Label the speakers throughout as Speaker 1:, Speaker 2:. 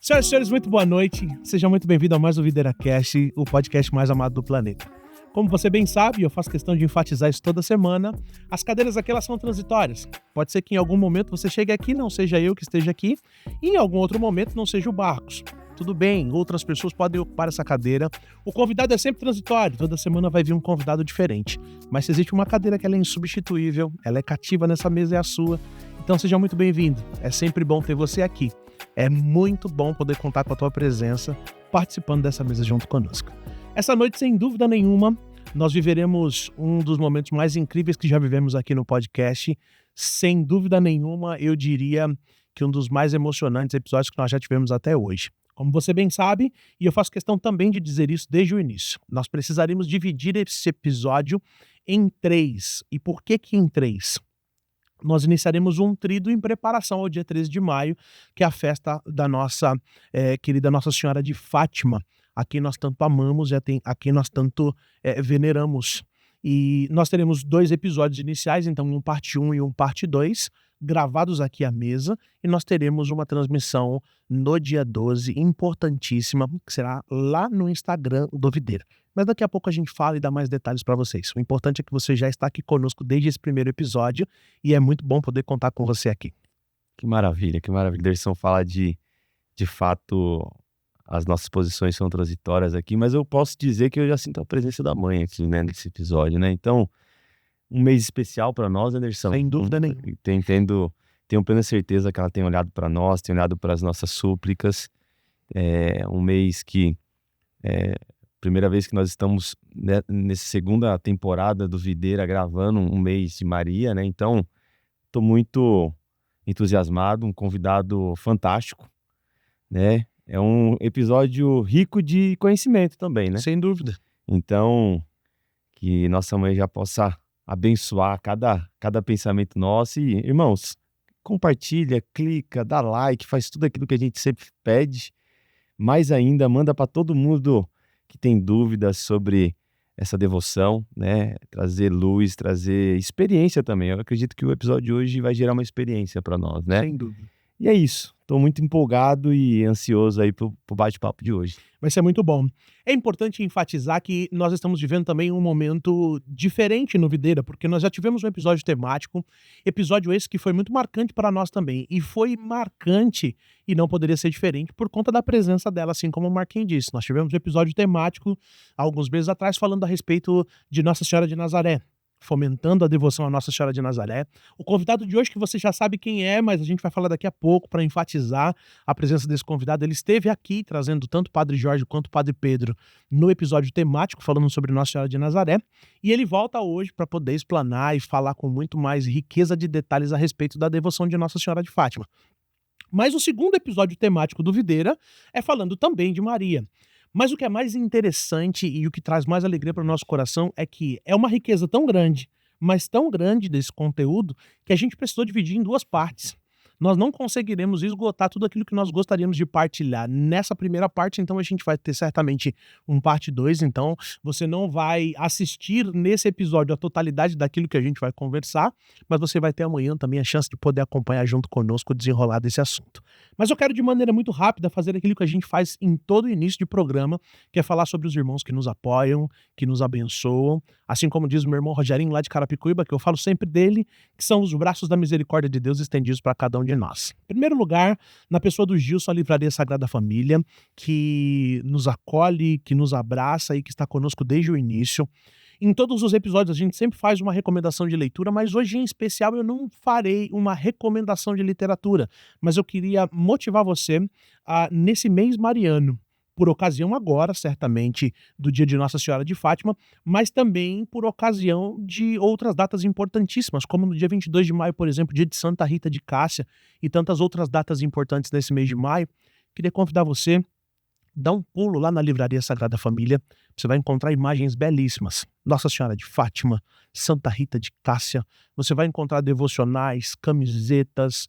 Speaker 1: Senhoras e senhores, muito boa noite. Seja muito bem-vindo a mais um VideiraCast, o podcast mais amado do planeta. Como você bem sabe, eu faço questão de enfatizar isso toda semana, as cadeiras aqui elas são transitórias. Pode ser que em algum momento você chegue aqui, não seja eu que esteja aqui, e em algum outro momento não seja o Barcos. Tudo bem, outras pessoas podem ocupar essa cadeira. O convidado é sempre transitório, toda semana vai vir um convidado diferente. Mas se existe uma cadeira que ela é insubstituível, ela é cativa nessa mesa, é a sua. Então seja muito bem-vindo, é sempre bom ter você aqui. É muito bom poder contar com a tua presença participando dessa mesa junto conosco. Essa noite, sem dúvida nenhuma, nós viveremos um dos momentos mais incríveis que já vivemos aqui no podcast. Sem dúvida nenhuma, eu diria que um dos mais emocionantes episódios que nós já tivemos até hoje. Como você bem sabe, e eu faço questão também de dizer isso desde o início, nós precisaríamos dividir esse episódio em 3. E por que em 3? Nós iniciaremos um tríduo em preparação ao dia 13 de maio, que é a festa da nossa querida Nossa Senhora de Fátima, a quem nós tanto amamos e a quem nós tanto veneramos. E nós teremos 2 episódios iniciais, então um parte 1 e um parte 2, gravados aqui à mesa, e nós teremos uma transmissão no dia 12, importantíssima, que será lá no Instagram do Videira. Mas daqui a pouco a gente fala e dá mais detalhes para vocês. O importante é que você já está aqui conosco desde esse primeiro episódio e é muito bom poder contar com você aqui.
Speaker 2: Que maravilha, que maravilha. Derson fala de fato, as nossas posições são transitórias aqui, mas eu posso dizer que eu já sinto a presença da mãe aqui, né, nesse episódio, né? Então, um mês especial para nós, Anderson.
Speaker 1: Sem dúvida nenhuma.
Speaker 2: Tenho plena certeza que ela tem olhado para nós, tem olhado para as nossas súplicas. É um mês que primeira vez que nós estamos nessa segunda temporada do Videira gravando um mês de Maria, né? Então, estou muito entusiasmado, um convidado fantástico, né? É um episódio rico de conhecimento também, né?
Speaker 1: Sem dúvida.
Speaker 2: Então, que nossa mãe já possa abençoar cada pensamento nosso. E, irmãos, compartilha, clica, dá like, faz tudo aquilo que a gente sempre pede. Mais ainda, manda para todo mundo que tem dúvidas sobre essa devoção, né? Trazer luz, trazer experiência também. Eu acredito que o episódio de hoje vai gerar uma experiência para nós, né?
Speaker 1: Sem dúvida.
Speaker 2: E é isso. Estou muito empolgado e ansioso aí pro bate-papo de hoje.
Speaker 1: Vai ser muito bom. É importante enfatizar que nós estamos vivendo também um momento diferente no Videira, porque nós já tivemos um episódio temático, episódio esse que foi muito marcante para nós também, e foi marcante e não poderia ser diferente por conta da presença dela, assim como o Marquinhos disse. Nós tivemos um episódio temático há alguns meses atrás falando a respeito de Nossa Senhora de Nazaré, fomentando a devoção à Nossa Senhora de Nazaré. O convidado de hoje, que você já sabe quem é, mas a gente vai falar daqui a pouco para enfatizar a presença desse convidado. Ele esteve aqui trazendo tanto o Padre Jorge quanto o Padre Pedro no episódio temático falando sobre Nossa Senhora de Nazaré, e ele volta hoje para poder explanar e falar com muito mais riqueza de detalhes a respeito da devoção de Nossa Senhora de Fátima. Mas o segundo episódio temático do Videira é falando também de Maria. Mas o que é mais interessante e o que traz mais alegria para o nosso coração é que é uma riqueza tão grande, mas tão grande desse conteúdo, que a gente precisou dividir em 2 partes. Nós não conseguiremos esgotar tudo aquilo que nós gostaríamos de partilhar nessa primeira parte, então a gente vai ter certamente um parte 2, então você não vai assistir nesse episódio a totalidade daquilo que a gente vai conversar, mas você vai ter amanhã também a chance de poder acompanhar junto conosco o desenrolar desse assunto. Mas eu quero de maneira muito rápida fazer aquilo que a gente faz em todo início de programa, que é falar sobre os irmãos que nos apoiam, que nos abençoam, assim como diz o meu irmão Rogerinho lá de Carapicuíba, que eu falo sempre dele, que são os braços da misericórdia de Deus estendidos para cada um de nós. Em primeiro lugar, na pessoa do Gilson, a Livraria Sagrada Família, que nos acolhe, que nos abraça e que está conosco desde o início. Em todos os episódios a gente sempre faz uma recomendação de leitura, mas hoje em especial eu não farei uma recomendação de literatura, mas eu queria motivar você nesse mês mariano, por ocasião agora, certamente, do dia de Nossa Senhora de Fátima, mas também por ocasião de outras datas importantíssimas, como no dia 22 de maio, por exemplo, dia de Santa Rita de Cássia e tantas outras datas importantes nesse mês de maio. Queria convidar você, dá um pulo lá na Livraria Sagrada Família, você vai encontrar imagens belíssimas. Nossa Senhora de Fátima, Santa Rita de Cássia, você vai encontrar devocionais, camisetas,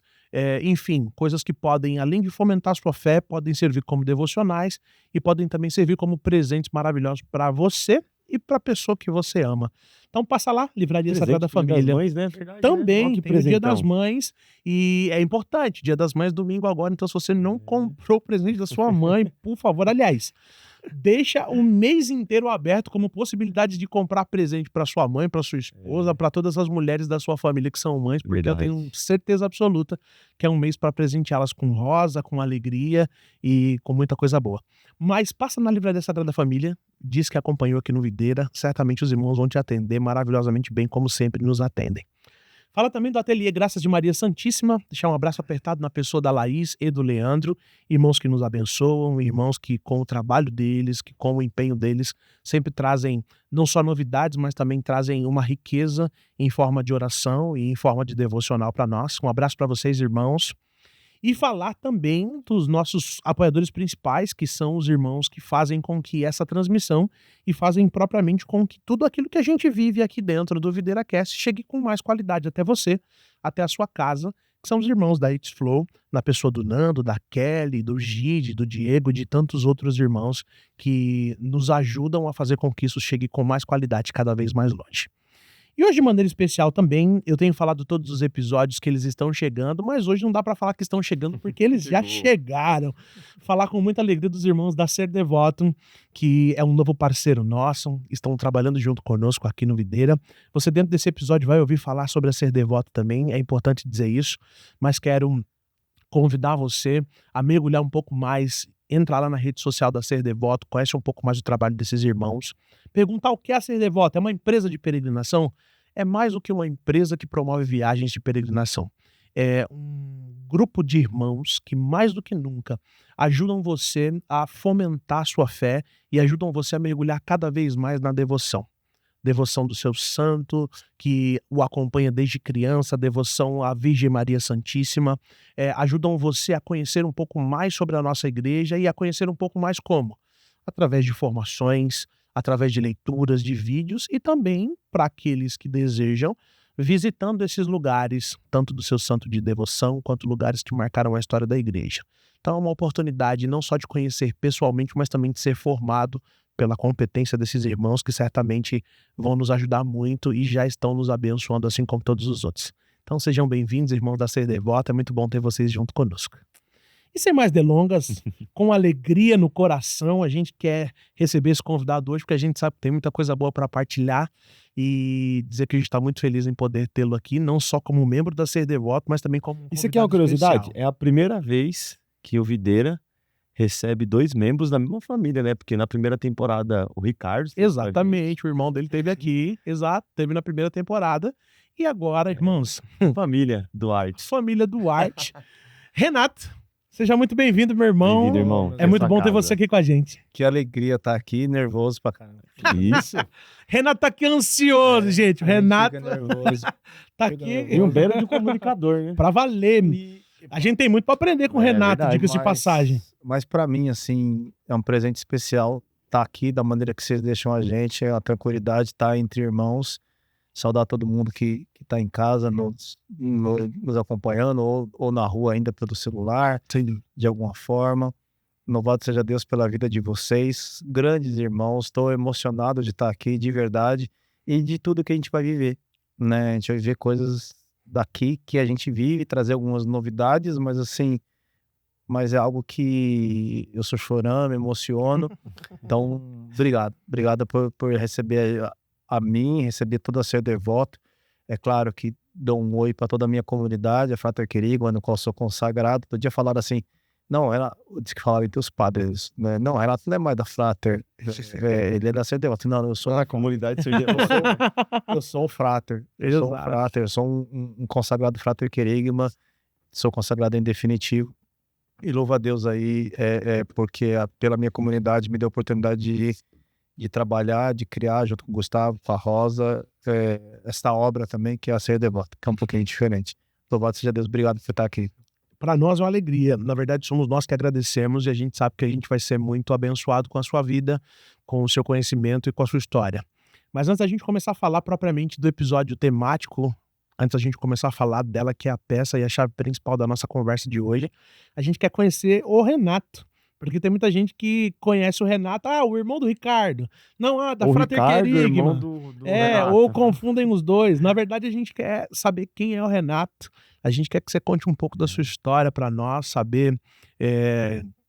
Speaker 1: enfim, coisas que podem, além de fomentar a sua fé, podem servir como devocionais e podem também servir como presentes maravilhosos para você e para a pessoa que você ama. Então passa lá, Livraria Sagrada Família.
Speaker 2: Das Mães, né? Verdade,
Speaker 1: Também
Speaker 2: né?
Speaker 1: tem o Dia das Mães e é importante, Dia das Mães domingo agora, então se você não comprou o presente da sua mãe, por favor, aliás, deixa o mês inteiro aberto como possibilidade de comprar presente para sua mãe, para sua esposa, para todas as mulheres da sua família que são mães, porque eu tenho certeza absoluta que é um mês para presenteá-las com rosa, com alegria e com muita coisa boa. Mas passa na Livraria Sagrada Família, diz que acompanhou aqui no Videira, certamente os irmãos vão te atender maravilhosamente bem, como sempre nos atendem. Fala também do Ateliê Graças de Maria Santíssima, deixar um abraço apertado na pessoa da Laís e do Leandro, irmãos que nos abençoam, irmãos que com o trabalho deles, que com o empenho deles, sempre trazem não só novidades, mas também trazem uma riqueza em forma de oração e em forma de devocional para nós. Um abraço para vocês, irmãos. E falar também dos nossos apoiadores principais, que são os irmãos que fazem com que essa transmissão e fazem propriamente com que tudo aquilo que a gente vive aqui dentro do VideiraCast chegue com mais qualidade até você, até a sua casa, que são os irmãos da It's Flow, na pessoa do Nando, da Kelly, do Gide, do Diego, de tantos outros irmãos que nos ajudam a fazer com que isso chegue com mais qualidade cada vez mais longe. E hoje, de maneira especial também, eu tenho falado todos os episódios que eles estão chegando, mas hoje não dá para falar que estão chegando porque eles já chegaram. Falar com muita alegria dos irmãos da Ser Devotum, que é um novo parceiro nosso, estão trabalhando junto conosco aqui no Videira. Você dentro desse episódio vai ouvir falar sobre a Ser Devotum também, é importante dizer isso, mas quero convidar você a mergulhar um pouco mais, entrar lá na rede social da Ser Devotum, conhece um pouco mais o trabalho desses irmãos, perguntar o que é a Ser Devotum. É uma empresa de peregrinação? É mais do que uma empresa que promove viagens de peregrinação. É um grupo de irmãos que, mais do que nunca, ajudam você a fomentar a sua fé e ajudam você a mergulhar cada vez mais na devoção. Devoção do seu santo, que o acompanha desde criança, devoção à Virgem Maria Santíssima, ajudam você a conhecer um pouco mais sobre a nossa igreja e a conhecer um pouco mais como? Através de formações, através de leituras, de vídeos e também, para aqueles que desejam, visitando esses lugares, tanto do seu santo de devoção, quanto lugares que marcaram a história da igreja. Então é uma oportunidade não só de conhecer pessoalmente, mas também de ser formado pela competência desses irmãos que certamente vão nos ajudar muito e já estão nos abençoando assim como todos os outros. Então sejam bem-vindos, irmãos da Ser Devotum, é muito bom ter vocês junto conosco. E sem mais delongas, com alegria no coração, a gente quer receber esse convidado hoje, porque a gente sabe que tem muita coisa boa para partilhar e dizer que a gente está muito feliz em poder tê-lo aqui, não só como membro da Ser Devotum, mas também como um convidado
Speaker 2: Isso aqui é uma curiosidade?
Speaker 1: especial.
Speaker 2: É a primeira vez que o Videira recebe 2 membros da mesma família, né? Porque na primeira temporada o Ricardo...
Speaker 1: Exatamente, o irmão dele esteve aqui, exato, teve na primeira temporada. E agora, irmãos,
Speaker 2: Família Duarte.
Speaker 1: família Duarte. Renato, seja muito bem-vindo, meu irmão.
Speaker 2: Bem-vindo, irmão.
Speaker 1: É muito
Speaker 2: Essa
Speaker 1: bom ter
Speaker 2: casa.
Speaker 1: você aqui com a gente.
Speaker 3: Que alegria estar aqui, nervoso pra caramba.
Speaker 2: Isso.
Speaker 1: Renato tá aqui ansioso, gente. O Renato
Speaker 3: Fica nervoso.
Speaker 1: tá
Speaker 3: fica
Speaker 1: aqui
Speaker 2: E um belo de comunicador, né?
Speaker 1: pra valer. A gente tem muito pra aprender com o
Speaker 2: É
Speaker 1: Renato,
Speaker 2: verdade,
Speaker 1: diga-se de passagem.
Speaker 3: Mas para mim, assim, é um presente especial estar aqui da maneira que vocês deixam a gente, é uma tranquilidade estar entre irmãos, saudar todo mundo que tá em casa, nos acompanhando, ou na rua ainda pelo celular, de alguma forma. Louvado seja Deus pela vida de vocês, grandes irmãos, estou emocionado de estar aqui, de verdade, e de tudo que a gente vai viver, né? A gente vai viver coisas daqui que a gente vive, trazer algumas novidades, mas assim, é algo que eu sou chorando, me emociono. Então, obrigado por receber a mim, receber toda a Ser Devotum. É claro que dou um oi para toda a minha comunidade, a Frater Querigma, no qual sou consagrado. Outro dia falaram assim, não, ela disse que falava entre os padres, né? Não, Renato não é mais da Frater, Ele é da Ser Devoto. Não, eu sou
Speaker 2: Na comunidade Ser
Speaker 3: eu sou um frater. Eu sou um consagrado frater querigma. Sou consagrado em definitivo. E louvo a Deus aí, porque pela minha comunidade me deu a oportunidade de trabalhar, de criar junto com o Gustavo, com a Rosa, esta obra também, que é a Ser Devoto, que é um pouquinho diferente. Louvado seja Deus, obrigado por estar aqui.
Speaker 1: Para nós é uma alegria. Na verdade, somos nós que agradecemos e a gente sabe que a gente vai ser muito abençoado com a sua vida, com o seu conhecimento e com a sua história. Mas antes da gente começar a falar propriamente do episódio temático, antes da gente começar a falar dela, que é a peça e a chave principal da nossa conversa de hoje, a gente quer conhecer o Renato. Porque tem muita gente que conhece o Renato, o irmão do Ricardo. Não, da Frater Querigma.
Speaker 2: do
Speaker 1: Renato. Ou confundem os dois. Na verdade, a gente quer saber quem é o Renato. A gente quer que você conte um pouco da sua história para nós, saber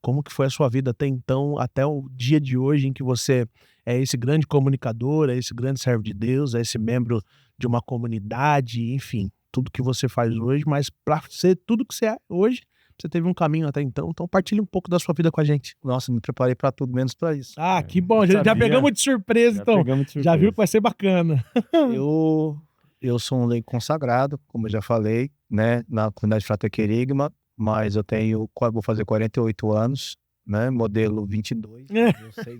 Speaker 1: como que foi a sua vida até então, até o dia de hoje em que você é esse grande comunicador, é esse grande servo de Deus, é esse membro de uma comunidade, enfim, tudo que você faz hoje, mas para ser tudo que você é hoje, você teve um caminho até então partilhe um pouco da sua vida com a gente.
Speaker 3: Nossa, me preparei para tudo, menos para isso.
Speaker 1: Que bom, já pegamos de surpresa, então. Já viu que vai ser bacana.
Speaker 3: Eu sou um leigo consagrado, como eu já falei, né, na comunidade Frater Querigma, mas eu vou fazer 48 anos, né, modelo 22.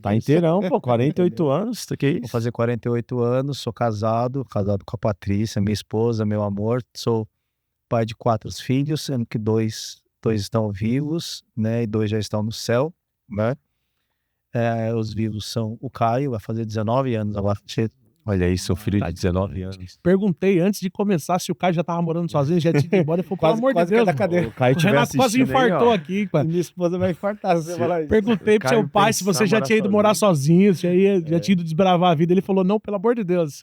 Speaker 2: Tá inteirão, pô, 48 anos, que isso?
Speaker 3: Vou fazer 48 anos, sou casado com a Patrícia, minha esposa, meu amor, sou pai de 4 filhos, sendo que dois estão vivos, né, e 2 já estão no céu, né. Os vivos são o Caio, vai fazer 19 anos agora.
Speaker 2: Olha aí, seu filho de 19 anos.
Speaker 1: Perguntei antes de começar se o Caio já tava morando sozinho, já tinha ido embora. Ele falou, pelo amor de Deus,
Speaker 3: da cadeira.
Speaker 2: O Caio
Speaker 1: o Renato quase infartou aqui.
Speaker 3: Minha esposa vai infartar se você falar isso.
Speaker 1: Perguntei pro seu pai se você já tinha ido morar sozinho, se já tinha ido desbravar a vida. Ele falou, não, pelo amor de Deus.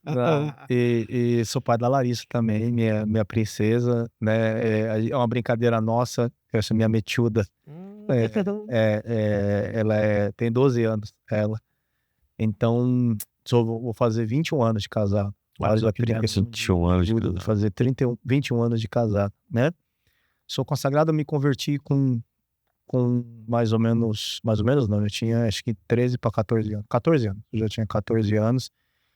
Speaker 3: E sou pai da Larissa também, minha princesa, né? É uma brincadeira nossa, essa minha metiuda. Ela tem 12 anos, ela. Então, vou fazer 21 anos de casado.
Speaker 2: 21 anos de casado.
Speaker 3: Vou fazer 21 anos de casado, né? Sou consagrado, me converti com mais ou menos não, eu tinha acho que 13 para 14 anos. 14 anos, eu já tinha 14 anos.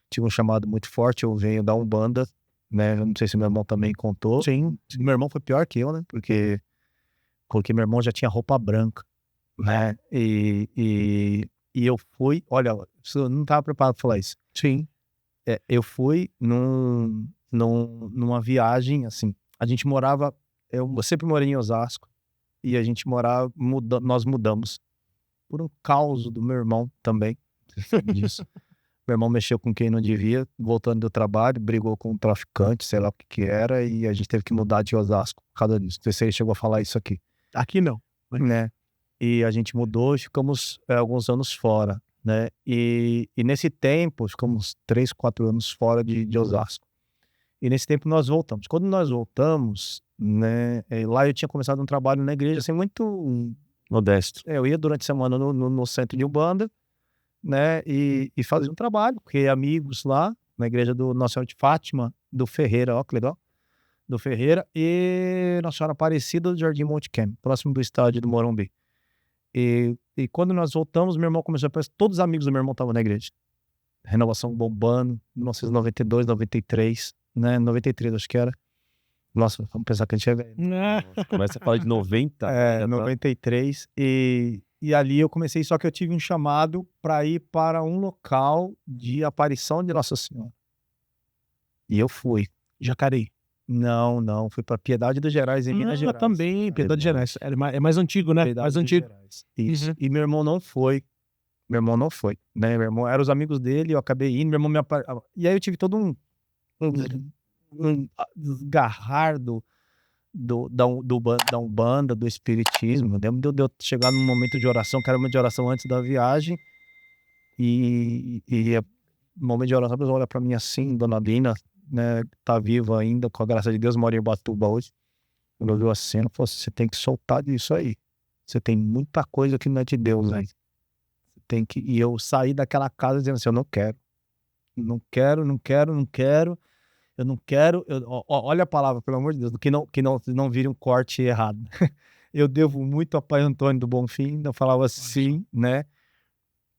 Speaker 3: Tive um chamado muito forte, eu venho da Umbanda, né? Eu não sei se meu irmão também contou.
Speaker 1: Sim.
Speaker 3: Meu irmão foi pior que eu, né? Porque meu irmão já tinha roupa branca, né? E eu fui, olha, eu não estava preparado para falar isso.
Speaker 1: Sim.
Speaker 3: Eu fui numa viagem, assim, a gente morava, eu sempre morei em Osasco, e a gente nós mudamos por um caos do meu irmão também, disso. Meu irmão mexeu com quem não devia, voltando do trabalho, brigou com um traficante, sei lá o que era, e a gente teve que mudar de Osasco por causa disso. Não sei se ele chegou a falar isso aqui.
Speaker 1: Aqui não.
Speaker 3: Né? E a gente mudou e ficamos alguns anos fora, né? E nesse tempo, ficamos 3, 4 anos fora de Osasco. E nesse tempo nós voltamos. Quando nós voltamos, né? Lá eu tinha começado um trabalho na igreja, assim, muito
Speaker 2: modesto.
Speaker 3: Eu ia durante a semana no centro de Umbanda, né? E fazia um trabalho, porque amigos lá, na igreja do Nossa Senhora de Fátima, do Ferreira, ó que legal. Do Ferreira, e Nossa Senhora Aparecida do Jardim Monte Kem, próximo do estádio do Morumbi. E quando nós voltamos, meu irmão começou a aparecer, todos os amigos do meu irmão estavam na igreja. Renovação bombando, 1992, 93, né? 93 acho que era. Nossa, vamos pensar que a gente é velho.
Speaker 2: Começa a falar de 90.
Speaker 3: 93. E ali eu comecei, só que eu tive um chamado para ir para um local de aparição de Nossa Senhora. E eu fui.
Speaker 1: Jacareí.
Speaker 3: Não, fui para Piedade dos Gerais, em Minas Gerais.
Speaker 1: Também, Piedade dos Gerais. É mais antigo, né?
Speaker 3: Piedade
Speaker 1: mais antigo.
Speaker 3: Isso. E meu irmão não foi. Né? Meu irmão, eram os amigos dele, eu acabei indo, meu irmão E aí eu tive todo um desgarrar da Umbanda, do Espiritismo. Lembro de eu chegar num momento de oração, que era um momento de oração antes da viagem, e no momento de oração a pessoa olha pra mim assim, Dona Lina, né, tá viva ainda, com a graça de Deus, mora em Ubatuba hoje. Quando eu vi a cena, falou assim, você tem que soltar disso aí. Você tem muita coisa que não é de Deus, né? Você tem que... E eu saí daquela casa dizendo assim, eu não quero. Eu não quero, olha a palavra, pelo amor de Deus, que não vire um corte errado. Eu devo muito ao pai Antônio do Bonfim, eu falava assim, né?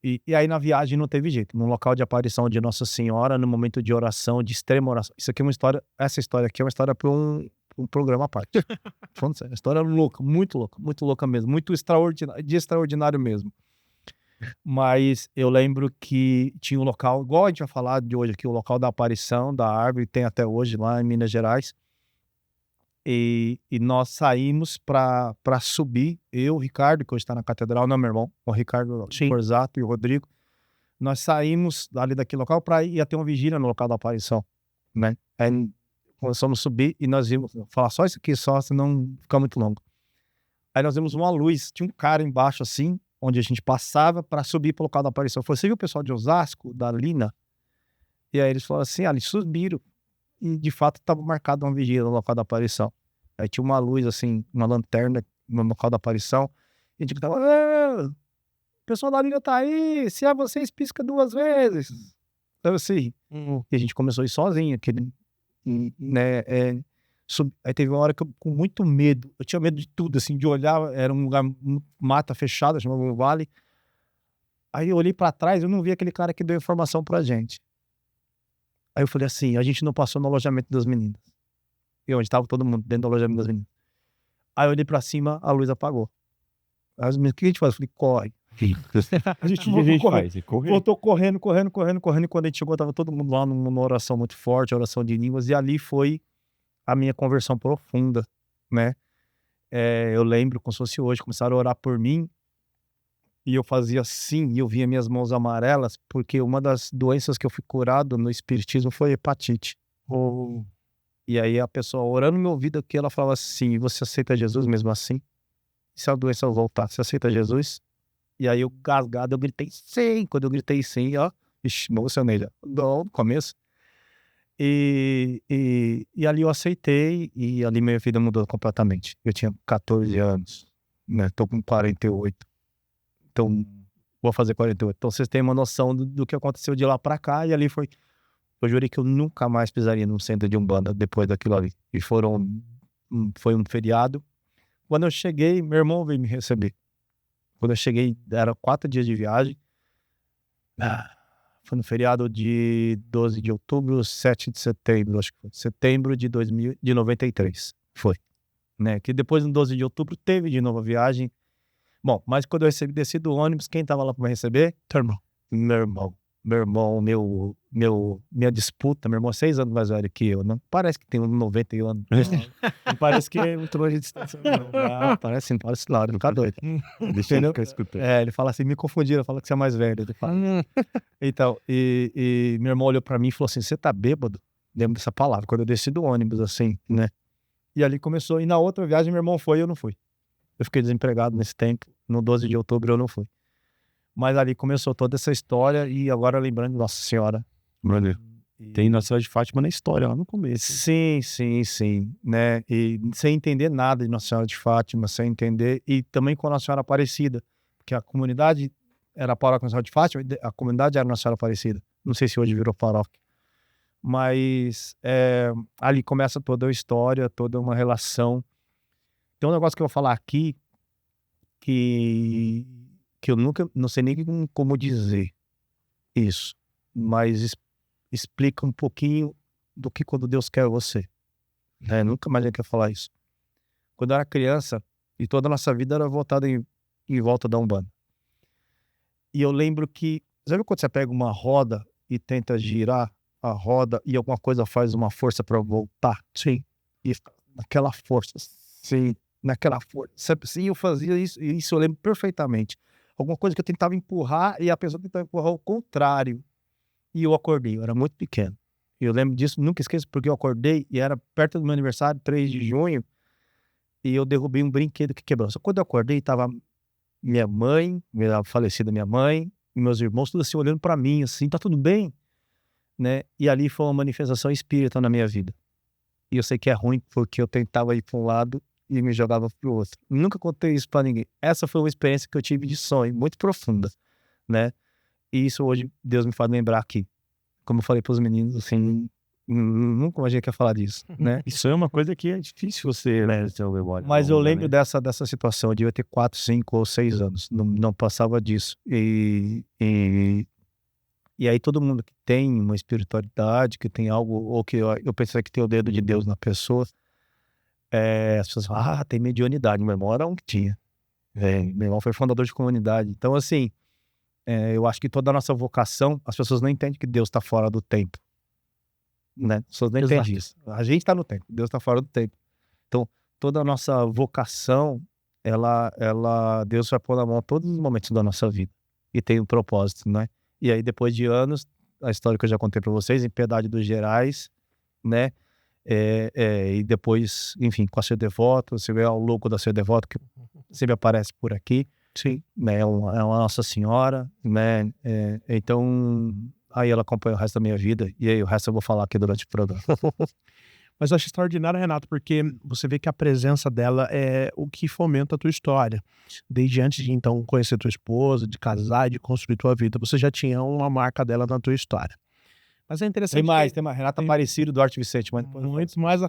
Speaker 3: E aí na viagem não teve jeito. No local de aparição de Nossa Senhora, no momento de oração, de extrema oração. Isso aqui é uma história, essa história aqui é uma história para um programa à parte. Falando sério, história louca, muito louca mesmo. Muito extraordinário, de extraordinário mesmo. Mas eu lembro que tinha um local, igual a gente vai falar de hoje aqui, o local da aparição da árvore, tem até hoje lá em Minas Gerais. E nós saímos para subir, eu, o Ricardo, que hoje está na catedral, não, meu irmão, o Ricardo
Speaker 1: Sim.
Speaker 3: Forzato e o Rodrigo, nós saímos ali daquele local para ir ter uma vigília no local da aparição, né? Aí começamos a subir e nós vimos, falar só isso aqui, só, senão fica muito longo. Aí nós vimos uma luz, tinha um cara embaixo assim, onde a gente passava para subir para o local da aparição. Foi, você viu o pessoal de Osasco, da Lina? E aí eles falaram assim, eles subiram. E de fato estava marcada uma vigília no local da aparição. Aí tinha uma luz assim, uma lanterna no local da aparição. E a gente tava, o pessoal da Lina tá aí, se é vocês pisca 2 vezes. Então assim, e a gente começou a ir sozinho, aquele, né, aí teve uma hora que eu, com muito medo, eu tinha medo de tudo, assim, de olhar, era um lugar, mata fechada, chamava um vale. Aí eu olhei pra trás, eu não vi aquele cara que deu informação pra gente. Aí eu falei assim, a gente não passou no alojamento das meninas. E onde estava todo mundo, dentro do alojamento das meninas. Aí eu olhei pra cima, a luz apagou. Aí os meninos, o que a gente faz? Eu falei, corre. A gente voltou correndo. Voltou correndo. E quando a gente chegou, tava todo mundo lá numa oração muito forte, oração de línguas. E ali foi a minha conversão profunda, né? Eu lembro, como se fosse hoje, começaram a orar por mim. E eu fazia assim, e eu via minhas mãos amarelas, porque uma das doenças que eu fui curado no espiritismo foi hepatite. E aí a pessoa orando no meu ouvido aqui, ela falava assim, você aceita Jesus mesmo assim? E se a doença voltar, você aceita Jesus? E aí eu, gasgado, eu gritei sim. Quando eu gritei sim, ó, ixi, me emocionei já, no começo. E ali eu aceitei, e ali minha vida mudou completamente. Eu tinha 14 anos, né? Tô com 48. Então, vou fazer 48. Então, vocês têm uma noção do que aconteceu de lá pra cá. E ali foi... Eu jurei que eu nunca mais pisaria num centro de Umbanda depois daquilo ali. E foi um feriado. Quando eu cheguei, meu irmão veio me receber. Quando eu cheguei, era 4 dias de viagem. Foi no feriado de 12 de outubro, 7 de setembro, acho que foi. Setembro de 93. Foi. Né? Que depois, no 12 de outubro, teve de novo a viagem. Bom, mas quando eu desci do ônibus, quem tava lá para me receber? Teu irmão. Meu irmão, minha disputa, meu irmão é 6 anos mais velho que eu, não parece que tem uns 90 anos. Não parece que é muito longe de distância, não. Parece não, ele fica doido. Entendeu? Ele fala assim, me confundiram, fala que você é mais velho. Ele fala. Então, e meu irmão olhou pra mim e falou assim, você tá bêbado? Lembro dessa palavra, quando eu desci do ônibus, assim, né? E ali começou, e na outra viagem meu irmão foi e eu não fui. Eu fiquei desempregado nesse tempo, no 12 de outubro eu não fui. Mas ali começou toda essa história e agora lembrando de Nossa Senhora.
Speaker 2: Tem Nossa Senhora de Fátima na história, lá no começo.
Speaker 3: Sim, né? E sem entender nada de Nossa Senhora de Fátima, sem entender, e também com a Nossa Senhora Aparecida, porque a comunidade era a paróquia Nossa Senhora de Fátima, a comunidade era Nossa Senhora Aparecida. Não sei se hoje virou paróquia. Mas ali começa toda a história, toda uma relação. Tem um negócio que eu vou falar aqui que eu nunca, não sei nem como dizer isso, mas explica um pouquinho do que quando Deus quer você. Nunca mais ele quer falar isso. Quando eu era criança, e toda a nossa vida era voltada em volta da Umbanda. E eu lembro que, sabe quando você pega uma roda e tenta girar a roda e alguma coisa faz uma força para voltar? Sim. E naquela força, sim, naquela força. Sim, eu fazia isso, e isso eu lembro perfeitamente. Alguma coisa que eu tentava empurrar e a pessoa tentava empurrar o contrário. E eu acordei, eu era muito pequeno. E eu lembro disso, nunca esqueço, porque eu acordei e era perto do meu aniversário, 3 de junho, e eu derrubei um brinquedo que quebrou. Só que quando eu acordei, tava minha mãe, minha falecida minha mãe, e meus irmãos, tudo assim, olhando pra mim, assim, tá tudo bem? Né? E ali foi uma manifestação espírita na minha vida. E eu sei que é ruim, porque eu tentava ir pra um lado e me jogava pro outro. Nunca contei isso pra ninguém. Essa foi uma experiência que eu tive de sonho, muito profunda, né? E isso hoje Deus me faz lembrar aqui. Como eu falei pros meninos, assim, Nunca a gente quer falar disso, né?
Speaker 2: Isso é uma coisa que é difícil você, né, ter uma memória
Speaker 3: Mas eu
Speaker 2: longa,
Speaker 3: lembro
Speaker 2: né?
Speaker 3: dessa situação, eu devia ter 4, 5 ou 6 anos, não passava disso. E aí todo mundo que tem uma espiritualidade, que tem algo, ou que eu pensei que tem o dedo de Deus na pessoa, as pessoas falam, tem mediunidade. Meu irmão era um que tinha. Meu irmão foi fundador de comunidade. Então, assim, eu acho que toda a nossa vocação, as pessoas não entendem que Deus está fora do tempo, né? As pessoas não entendem isso. A gente está no tempo, Deus está fora do tempo. Então, toda a nossa vocação, Deus vai pôr na mão todos os momentos da nossa vida. E tem um propósito, né? E aí, depois de anos, a história que eu já contei para vocês, em Piedade dos Gerais, né? E depois, enfim, com a Ser Devoto, você vê o louco da Ser Devoto, que sempre aparece por aqui. Sim. Né? É uma Nossa Senhora, né? Então, aí ela acompanha o resto da minha vida, e aí o resto eu vou falar aqui durante o programa.
Speaker 1: Mas eu acho extraordinário, Renato, porque você vê que a presença dela é o que fomenta a tua história. Desde antes de, então, conhecer tua esposa, de casar e de construir tua vida, você já tinha uma marca dela na tua história. Mas é interessante.
Speaker 3: Tem mais. Renata Aparecido, Duarte Vicente. Mas
Speaker 1: muito mais.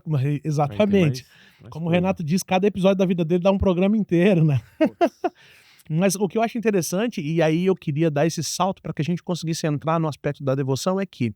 Speaker 1: Exatamente.
Speaker 2: Mais
Speaker 1: Como o
Speaker 2: coisa.
Speaker 1: Renato diz, cada episódio da vida dele dá um programa inteiro, né? Mas o que eu acho interessante, e aí eu queria dar esse salto para que a gente conseguisse entrar no aspecto da devoção, é que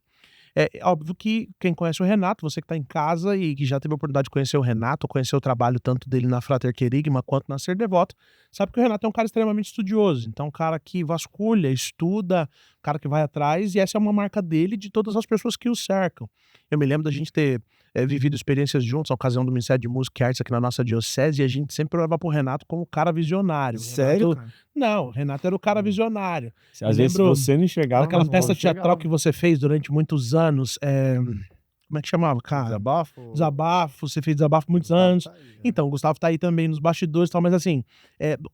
Speaker 1: é óbvio que quem conhece o Renato, você que está em casa e que já teve a oportunidade de conhecer o Renato, conhecer o trabalho tanto dele na Frater Querigma quanto na Ser Devoto, sabe que o Renato é um cara extremamente estudioso. Então, um cara que vasculha, estuda, um cara que vai atrás, e essa é uma marca dele e de todas as pessoas que o cercam. Eu me lembro da gente ter vivido experiências juntos, na ocasião do Ministério de Música e Artes aqui na nossa diocese, e a gente sempre olhava pro Renato como o cara visionário.
Speaker 3: Sério,
Speaker 1: Renato,
Speaker 3: cara?
Speaker 1: não, o Renato era o cara visionário.
Speaker 2: Às vezes
Speaker 1: lembro
Speaker 2: você não enxergava,
Speaker 1: Aquela
Speaker 2: mas o
Speaker 1: peça
Speaker 2: povo
Speaker 1: teatral
Speaker 2: enxergava.
Speaker 1: que você fez durante muitos anos, como é que chamava, cara? Desabafo, você fez Desabafo por muitos anos. Então, o Gustavo tá aí também nos bastidores e tal, mas assim,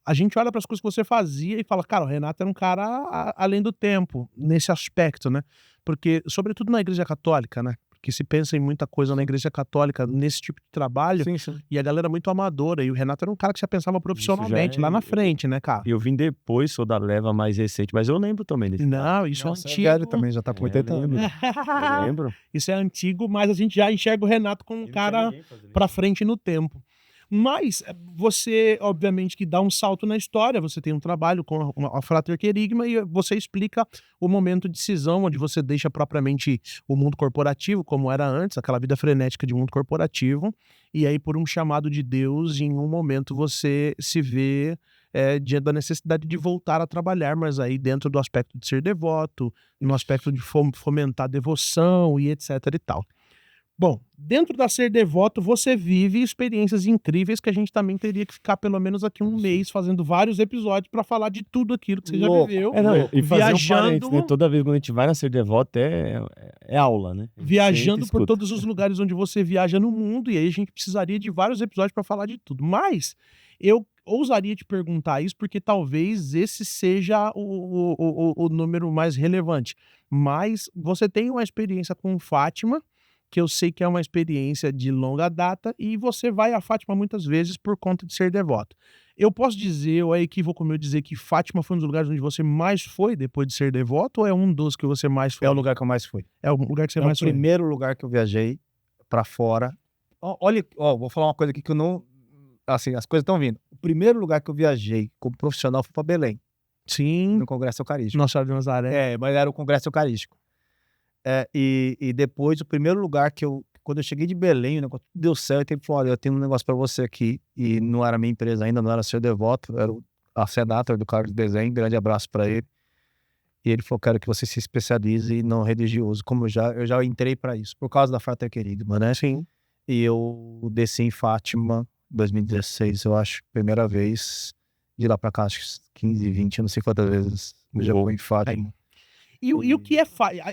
Speaker 1: a gente olha para as coisas que você fazia e fala, cara, o Renato era um cara além do tempo, nesse aspecto, né? Porque, sobretudo na Igreja Católica, né? Porque se pensa em muita coisa na Igreja Católica, nesse tipo de trabalho,
Speaker 3: Sim, sim.
Speaker 1: e a galera é muito amadora, e o Renato era um cara que já pensava profissionalmente, lá na frente, né, cara?
Speaker 2: Eu vim depois, sou da leva mais recente, mas eu lembro também desse cara.
Speaker 1: Não, isso é
Speaker 3: Nossa,
Speaker 1: antigo.
Speaker 3: velho também, já tá com 80
Speaker 2: eu
Speaker 3: anos.
Speaker 2: lembro. Eu lembro.
Speaker 1: Isso é antigo, mas a gente já enxerga o Renato como um cara pra frente no tempo. Mas você, obviamente, que dá um salto na história, você tem um trabalho com a Frater Querigma e você explica o momento de cisão, onde você deixa propriamente o mundo corporativo, como era antes, aquela vida frenética de mundo corporativo, e aí por um chamado de Deus, em um momento você se vê diante da necessidade de voltar a trabalhar, mas aí dentro do aspecto de ser devoto, no aspecto de fomentar a devoção e etc e tal. Bom, dentro da Ser Devoto, você vive experiências incríveis que a gente também teria que ficar pelo menos aqui um mês fazendo vários episódios para falar de tudo aquilo que você já viveu.
Speaker 2: E fazer
Speaker 1: viajando,
Speaker 2: um parênteses, né? Toda vez que a gente vai na Ser Devoto é aula, né? A gente
Speaker 1: viajando
Speaker 2: senta e
Speaker 1: por
Speaker 2: escuta.
Speaker 1: todos os lugares onde você viaja no mundo, e aí a gente precisaria de vários episódios para falar de tudo. Mas eu ousaria te perguntar isso porque talvez esse seja o número mais relevante. Mas você tem uma experiência com Fátima, que eu sei que é uma experiência de longa data, e você vai a Fátima muitas vezes por conta de ser devoto. Eu posso dizer, ou é equívoco meu dizer que Fátima foi um dos lugares onde você mais foi depois de ser devoto, ou é um dos que você mais foi?
Speaker 3: É o lugar que eu mais fui.
Speaker 1: É o lugar que você
Speaker 3: É
Speaker 1: mais
Speaker 3: o
Speaker 1: foi?
Speaker 3: primeiro lugar que eu viajei pra fora. Olha, vou falar uma coisa aqui que eu não... Assim, as coisas estão vindo. O primeiro lugar que eu viajei como profissional foi pra Belém,
Speaker 1: Sim,
Speaker 3: no Congresso Eucarístico.
Speaker 1: Nossa Senhora de Nazaré.
Speaker 3: Mas era o Congresso Eucarístico. E depois, o primeiro lugar que quando eu cheguei de Belém, o negócio deu certo, ele falou, olha, eu tenho um negócio pra você aqui. E não era minha empresa ainda, não era Ser Devoto, era a Senator do Carlos Desenho, grande abraço pra ele. E ele falou, quero que você se especialize no religioso, como eu já entrei pra isso, por causa da Frater Querigma, né?
Speaker 1: Sim.
Speaker 3: E eu desci em Fátima, 2016, eu acho, primeira vez. De lá pra cá, acho que 15, 20, eu não sei quantas vezes eu já fui em Fátima.
Speaker 1: E o que é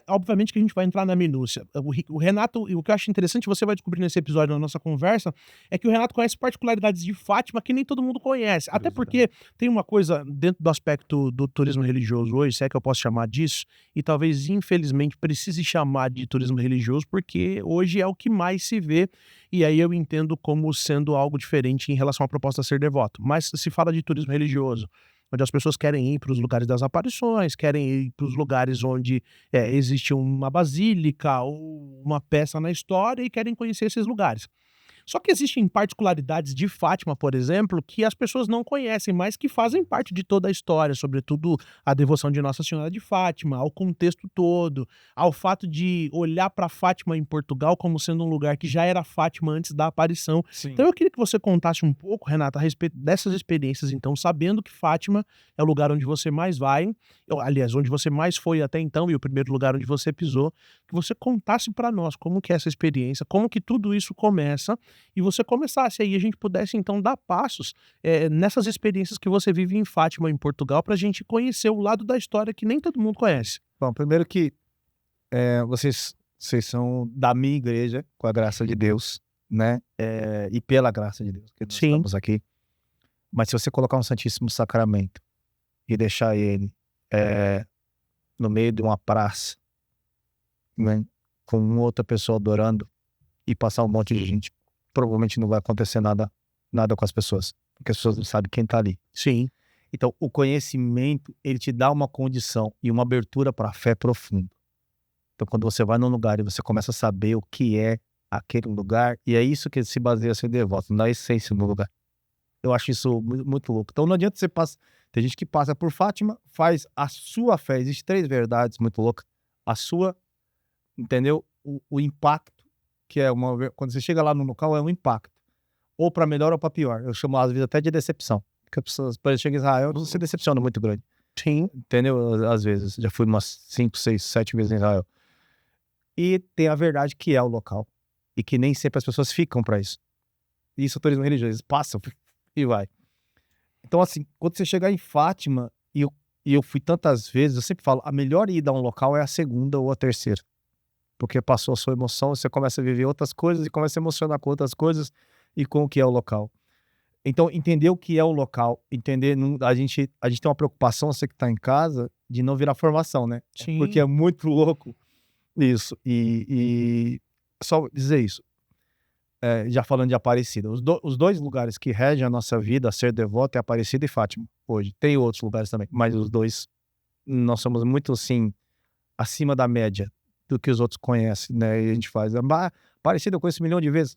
Speaker 1: obviamente que a gente vai entrar na minúcia. O Renato, e o que eu acho interessante, você vai descobrir nesse episódio da nossa conversa, é que o Renato conhece particularidades de Fátima que nem todo mundo conhece. Até porque tem uma coisa dentro do aspecto do turismo religioso hoje, se é que eu posso chamar disso, e talvez infelizmente precise chamar de turismo religioso, porque hoje é o que mais se vê, e aí eu entendo como sendo algo diferente em relação à proposta a ser devoto. Mas se fala de turismo religioso, onde as pessoas querem ir para os lugares das aparições, querem ir para os lugares onde existe uma basílica ou uma peça na história e querem conhecer esses lugares. Só que existem particularidades de Fátima, por exemplo, que as pessoas não conhecem, mas que fazem parte de toda a história, sobretudo a devoção de Nossa Senhora de Fátima, ao contexto todo, ao fato de olhar para Fátima em Portugal como sendo um lugar que já era Fátima antes da aparição.
Speaker 3: Sim.
Speaker 1: Então eu queria que você contasse um pouco, Renata, a respeito dessas experiências, então, sabendo que Fátima é o lugar onde você mais vai, aliás, onde você mais foi até então e o primeiro lugar onde você pisou, que você contasse para nós como que é essa experiência, como que tudo isso começa, e você começasse aí, a gente pudesse então dar passos nessas experiências que você vive em Fátima, em Portugal, para a gente conhecer o lado da história que nem todo mundo conhece.
Speaker 3: Bom, primeiro que vocês são da minha igreja, com a graça de Deus, né? E pela graça de Deus, que nós
Speaker 1: Sim.
Speaker 3: estamos aqui. Mas se você colocar um Santíssimo Sacramento e deixar ele no meio de uma praça, né, com uma outra pessoa adorando e passar um monte de gente, provavelmente não vai acontecer nada com as pessoas, porque as pessoas não sabem quem tá ali.
Speaker 1: Sim.
Speaker 3: Então, o conhecimento, ele te dá uma condição e uma abertura para a fé profunda. Então, quando você vai num lugar e você começa a saber o que é aquele lugar, e é isso que se baseia ser devoto, na essência do lugar. Eu acho isso muito louco. Então, não adianta você passar. Tem gente que passa por Fátima, faz a sua fé. Existem 3 verdades muito loucas. A sua, entendeu? O impacto, que é quando você chega lá no local, é um impacto. Ou para melhor ou para pior. Eu chamo às vezes até de decepção. Porque as pessoas, quando chegam em Israel, você se decepciona muito grande.
Speaker 1: Sim.
Speaker 3: Entendeu? Às vezes. Já fui umas 5, 6, 7 vezes em Israel. E tem a verdade que é o local. E que nem sempre as pessoas ficam para isso. Isso é turismo religioso. Eles passam e vai. Então, assim, quando você chegar em Fátima, e eu fui tantas vezes, eu sempre falo, a melhor ida a um local é a segunda ou a terceira. Porque passou a sua emoção, você começa a viver outras coisas e começa a emocionar com outras coisas e com o que é o local. Então, entender o que é o local, entender, a gente tem uma preocupação, você que está em casa, de não virar formação, né?
Speaker 1: Sim.
Speaker 3: Porque é muito louco isso. E só dizer isso, já falando de Aparecida, os 2 lugares que regem a nossa vida a ser devoto é Aparecida e Fátima, hoje. Tem outros lugares também, mas os 2, nós somos muito, assim, acima da média do que os outros conhecem, né? E a gente faz. Aparecida eu conheço 1 milhão de vezes.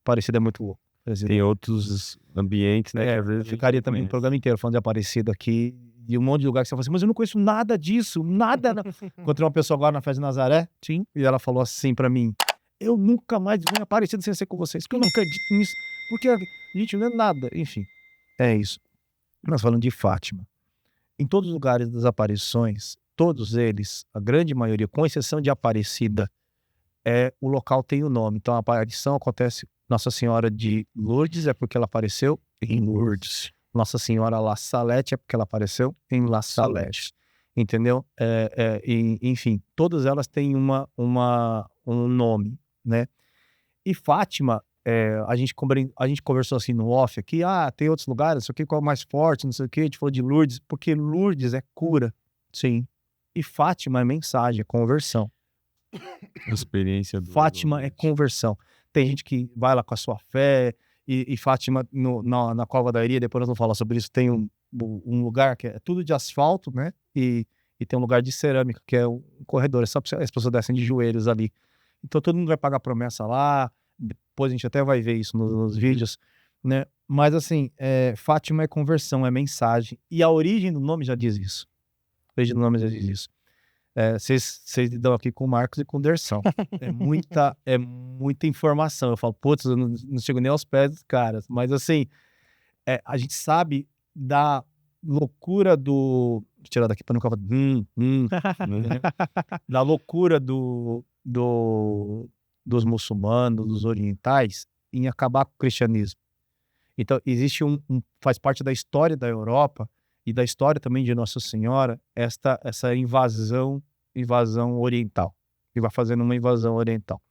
Speaker 3: Aparecida é muito louco.
Speaker 2: Tem outros ambientes, né? Que às vezes a gente
Speaker 3: Ficaria
Speaker 2: não
Speaker 3: também um
Speaker 2: conhece.
Speaker 3: programa inteiro falando de Aparecida aqui, e um monte de lugar que você fala assim, mas eu não conheço nada disso, nada. Encontrei uma pessoa agora na festa de Nazaré,
Speaker 1: Sim.
Speaker 3: e ela falou assim pra mim, eu nunca mais vou em Aparecida sem ser com vocês, porque eu não acredito nisso, porque, gente, não é nada. Enfim, é isso. Nós falando de Fátima. Em todos os lugares das aparições, todos eles, a grande maioria, com exceção de Aparecida, o local tem o nome. Então a aparição acontece, Nossa Senhora de Lourdes é porque ela apareceu em Lourdes. Nossa Senhora La Salete é porque ela apareceu em La Salete. Entendeu? Enfim, todas elas têm um nome, né? E Fátima, a gente conversou assim no off aqui, tem outros lugares, não sei o que, qual é o mais forte, não sei o que, a gente falou de Lourdes, porque Lourdes é cura.
Speaker 1: Sim.
Speaker 3: E Fátima é mensagem, é conversão.
Speaker 2: A experiência do
Speaker 3: Fátima é conversão. Tem gente que vai lá com a sua fé, e Fátima, na Cova da Iria, depois nós vamos falar sobre isso, tem um lugar que é tudo de asfalto, né? E tem um lugar de cerâmica, que é um corredor, é só pra as pessoas descem de joelhos ali. Então todo mundo vai pagar promessa lá, depois a gente até vai ver isso nos vídeos, né? Mas assim, Fátima é conversão, é mensagem, e a origem do nome já diz isso. A origem do nome já diz isso. Vocês lidam aqui com o Marcos e com o Derção. É muita informação. Eu falo, putz, eu não chego nem aos pés dos caras. Mas assim, a gente sabe da loucura do... Vou tirar daqui para não ficar... da loucura dos muçulmanos, dos orientais, em acabar com o cristianismo. Então, existe faz parte da história da Europa e da história também de Nossa Senhora, essa invasão oriental. E vai fazendo uma invasão oriental.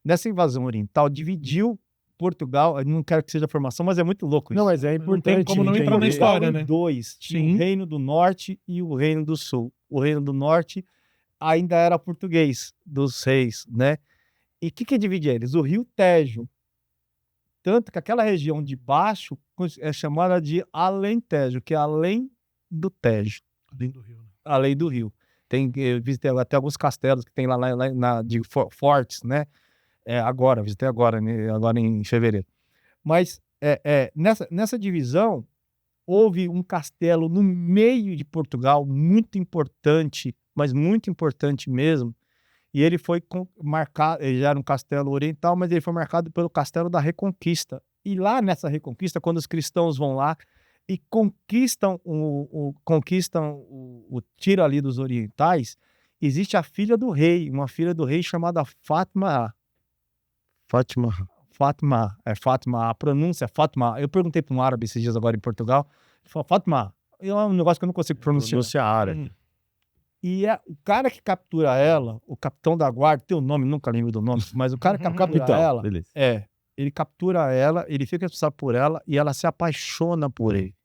Speaker 3: Nessa invasão oriental, dividiu Portugal, eu não quero que seja formação, mas é muito louco isso.
Speaker 4: Não, mas é
Speaker 1: Não
Speaker 4: importante.
Speaker 1: tem como não entrar na
Speaker 4: entender.
Speaker 1: história,
Speaker 3: Em
Speaker 1: né?
Speaker 3: 2, tinha
Speaker 1: Sim.
Speaker 3: o Reino do Norte e o Reino do Sul. O Reino do Norte ainda era português, dos reis, né? E o que dividia eles? O Rio Tejo. Tanto que aquela região de baixo é chamada de Alentejo, que é além do Tejo,
Speaker 1: Além do rio, né?
Speaker 3: além do rio. Eu visitei até alguns castelos que tem lá de fortes, né? Visitei agora, né? Agora em fevereiro. Mas nessa divisão, houve um castelo no meio de Portugal, muito importante, mas muito importante mesmo. E ele foi marcado, ele já era um castelo oriental, mas ele foi marcado pelo Castelo da Reconquista. E lá nessa Reconquista, quando os cristãos vão lá e conquistam o tiro ali dos orientais, existe a filha do rei, uma filha do rei chamada Fátima. Fátima, a pronúncia é Fátima. Eu perguntei para um árabe esses dias agora em Portugal, ele falou Fátima, é um negócio que eu não consigo pronunciar.
Speaker 2: Pronúncia árabe.
Speaker 3: E o cara que captura ela, o capitão da guarda, tem o nome, nunca lembro do nome, mas o cara que captura ela,
Speaker 2: Beleza.
Speaker 3: ele captura ela, ele fica responsável por ela e ela se apaixona por ele.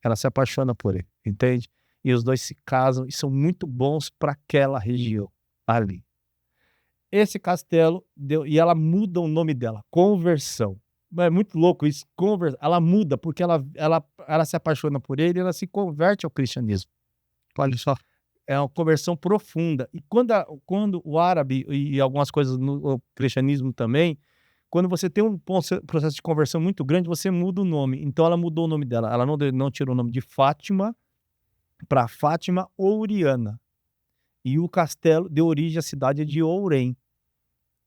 Speaker 3: Ela se apaixona por ele, entende? E os dois se casam e são muito bons para aquela região ali. Esse castelo e ela muda o nome dela, Conversão. É muito louco isso, ela muda porque ela se apaixona por ele e ela se converte ao cristianismo. Olha só. É uma conversão profunda. E quando o árabe e algumas coisas no cristianismo também, quando você tem um processo de conversão muito grande, você muda o nome. Então ela mudou o nome dela. Ela não tirou o nome de Fátima para Fátima Ouriana. E o castelo deu origem à cidade de Ourém.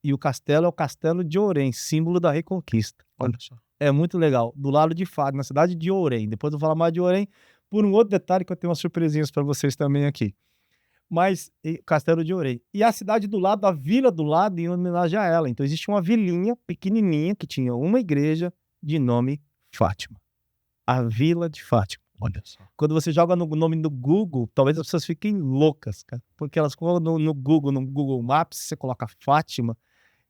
Speaker 3: E o castelo é o Castelo de Ourém, símbolo da Reconquista.
Speaker 1: Olha só.
Speaker 3: É muito legal. Do lado de Fátima, na cidade de Ourém. Depois eu vou falar mais de Ourém por um outro detalhe que eu tenho umas surpresinhas para vocês também aqui. Mas Castelo de Ourém. E a cidade do lado, a vila do lado, em homenagem a ela. Então existe uma vilinha pequenininha que tinha uma igreja de nome Fátima. A Vila de Fátima.
Speaker 1: Olha só.
Speaker 3: Quando você joga no nome no Google, talvez as pessoas fiquem loucas, cara. Porque elas colocam no Google Maps, você coloca Fátima,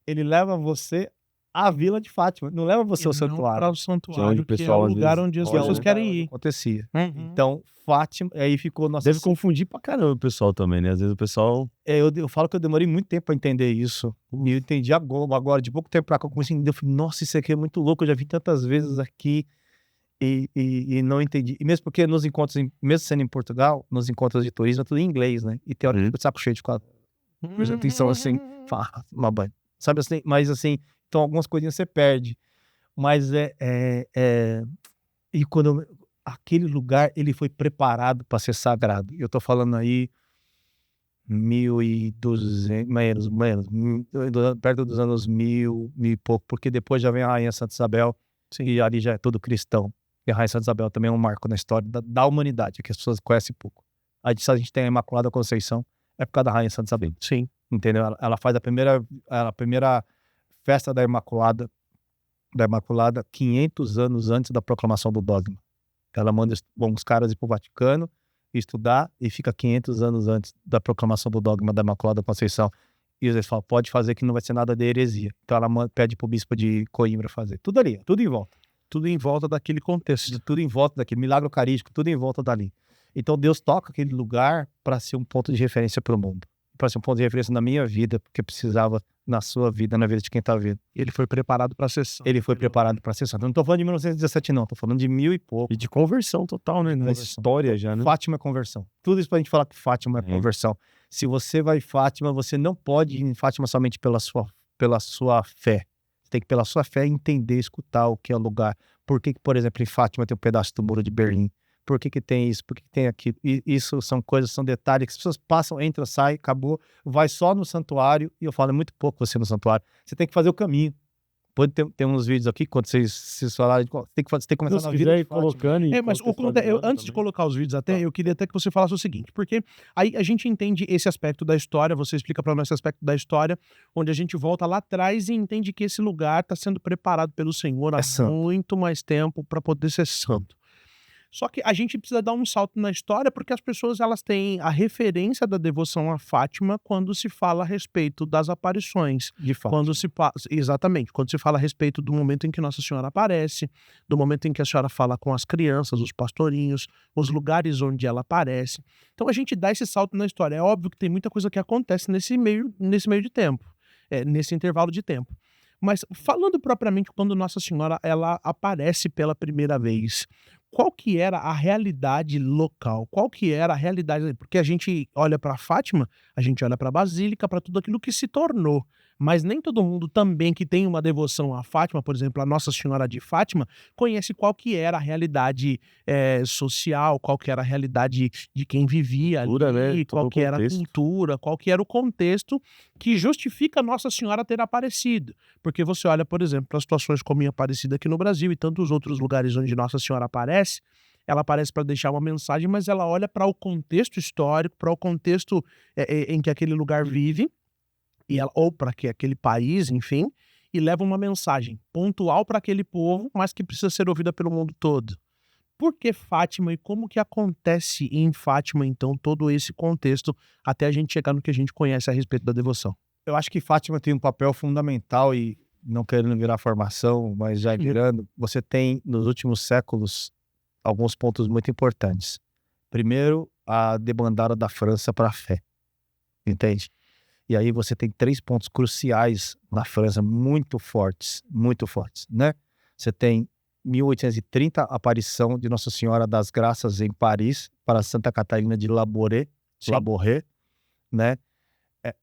Speaker 3: ele leva você à Vila de Fátima. Não leva você ao santuário.
Speaker 1: Para o santuário,
Speaker 2: Que é onde o
Speaker 1: que é
Speaker 2: pessoal,
Speaker 1: o
Speaker 2: às
Speaker 1: lugar
Speaker 2: vezes,
Speaker 1: onde as
Speaker 2: olha,
Speaker 1: pessoas
Speaker 2: né?
Speaker 1: querem ir.
Speaker 3: Acontecia.
Speaker 1: Uhum.
Speaker 3: Então, Fátima, aí ficou nossa.
Speaker 2: Deve confundir pra caramba o pessoal também, né? Às vezes o pessoal...
Speaker 3: Eu falo que eu demorei muito tempo para entender isso. E eu entendi agora, de pouco tempo pra cá, eu comecei a entender. Eu falei, nossa, isso aqui é muito louco. Eu já vi tantas vezes aqui e não entendi. E mesmo porque nos encontros, mesmo sendo em Portugal, nos encontros de turismo, é tudo em inglês, né? E tem hora que eu fico de saco cheio de ficar prestando atenção assim, uma banha. Sabe assim? Mas assim, então algumas coisinhas você perde. Mas e quando aquele lugar, ele foi preparado para ser sagrado. Eu tô falando aí 1200, menos, perto dos anos 1000 e pouco, porque depois já vem a Rainha Santa Isabel, e ali já é todo cristão. E a Rainha Santa Isabel também é um marco na história da humanidade, que as pessoas conhecem pouco. A gente tem a Imaculada Conceição, é por causa da Rainha Santa Isabel.
Speaker 1: Sim.
Speaker 3: Entendeu? Ela faz a primeira festa da Imaculada 500 anos antes da proclamação do dogma. Ela manda uns caras ir pro Vaticano estudar e fica 500 anos antes da proclamação do dogma da Imaculada Conceição. E eles falam, pode fazer que não vai ser nada de heresia. Então ela pede pro bispo de Coimbra fazer. Tudo ali, tudo em volta.
Speaker 1: Tudo em volta daquele contexto.
Speaker 3: Tudo em volta daquele milagre eucarístico, tudo em volta dali. Então Deus toca aquele lugar para ser um ponto de referência para o mundo. Para ser um ponto de referência na minha vida, porque precisava na sua vida, na vida de quem tá vendo.
Speaker 1: Ele foi preparado para ser santo.
Speaker 3: Ele foi preparado para ser santo. Eu não tô falando de 1917 não, tô falando de 1000 e pouco.
Speaker 2: E de conversão total, né? Na história já, né?
Speaker 3: Fátima é conversão. Tudo isso pra gente falar que Fátima é conversão. Se você vai em Fátima, você não pode ir em Fátima somente pela sua fé. Você tem que, pela sua fé, entender, escutar o que é o lugar. Por que, por exemplo, em Fátima tem um pedaço do Muro de Berlim? Por que tem isso? Por que tem aquilo? E isso são coisas, são detalhes que as pessoas passam, entram, saem, acabou, vai só no santuário, e eu falo, é muito pouco você no santuário. Você tem que fazer o caminho. Pode ter uns vídeos aqui, quando vocês falarem, você tem que começar na vida de Fátima.
Speaker 2: Colocando
Speaker 1: mas antes de colocar os vídeos até, eu queria até que você falasse o seguinte, porque aí a gente entende esse aspecto da história, você explica para nós esse aspecto da história, onde a gente volta lá atrás e entende que esse lugar está sendo preparado pelo Senhor há muito mais tempo para poder ser santo. Só que a gente precisa dar um salto na história porque as pessoas elas têm a referência da devoção a Fátima quando se fala a respeito das aparições.
Speaker 3: De Fátima.
Speaker 1: Exatamente, quando se fala a respeito do momento em que Nossa Senhora aparece, do momento em que a senhora fala com as crianças, os pastorinhos, os lugares onde ela aparece. Então a gente dá esse salto na história. É óbvio que tem muita coisa que acontece nesse meio de tempo, nesse intervalo de tempo. Mas falando propriamente quando Nossa Senhora ela aparece pela primeira vez, qual que era a realidade local? Qual que era a realidade porque a gente olha para Fátima, a gente olha para a Basílica, para tudo aquilo que se tornou, mas nem todo mundo também que tem uma devoção a Fátima, por exemplo, a Nossa Senhora de Fátima, conhece qual que era a realidade, social, qual que era a realidade de quem vivia
Speaker 2: Cultura, né,
Speaker 1: ali,
Speaker 2: todo
Speaker 1: qual
Speaker 2: o
Speaker 1: que era a
Speaker 2: contexto.
Speaker 1: cultura, qual que era o contexto que justifica Nossa Senhora ter aparecido. Porque você olha, por exemplo, para situações como em Aparecida aqui no Brasil e tantos outros lugares onde Nossa Senhora aparece, ela aparece para deixar uma mensagem, mas ela olha para o contexto histórico, para o contexto, em que aquele lugar vive, e ela ou para que aquele país, enfim, e leva uma mensagem pontual para aquele povo, mas que precisa ser ouvida pelo mundo todo. Por que Fátima e como que acontece em Fátima, então, todo esse contexto, até a gente chegar no que a gente conhece a respeito da devoção?
Speaker 3: Eu acho que Fátima tem um papel fundamental e não querendo virar formação, mas já virando, você tem nos últimos séculos alguns pontos muito importantes. Primeiro, a debandada da França para a fé, entende? E aí você tem 3 pontos cruciais na França muito fortes, né? Você tem 1830, a aparição de Nossa Senhora das Graças em Paris para Santa Catarina de Labouré, né?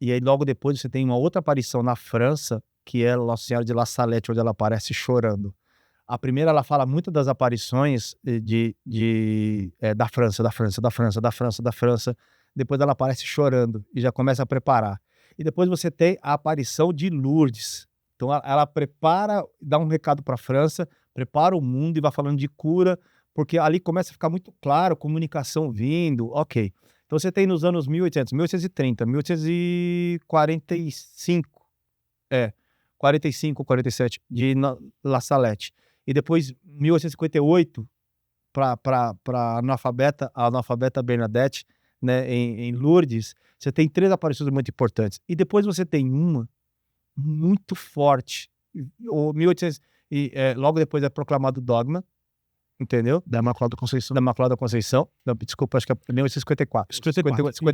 Speaker 3: E aí logo depois você tem uma outra aparição na França, que é Nossa Senhora de La Salette, onde ela aparece chorando. A primeira, ela fala muito das aparições da França. Depois ela aparece chorando e já começa a preparar. E depois você tem a aparição de Lourdes. Então ela prepara, dá um recado para a França, prepara o mundo e vai falando de cura, porque ali começa a ficar muito claro, comunicação vindo, ok. Então você tem nos anos 1800, 1830, 1845, 45, 47, de La Salette. E depois, 1858, para a analfabeta Bernadette, né, em Lourdes, você tem 3 aparições muito importantes. E depois você tem uma muito forte. O 1800, logo depois é proclamado o dogma, entendeu?
Speaker 1: Da Imaculada Conceição.
Speaker 3: Da Imaculada Conceição. Não, desculpa, acho que é 1854. 54,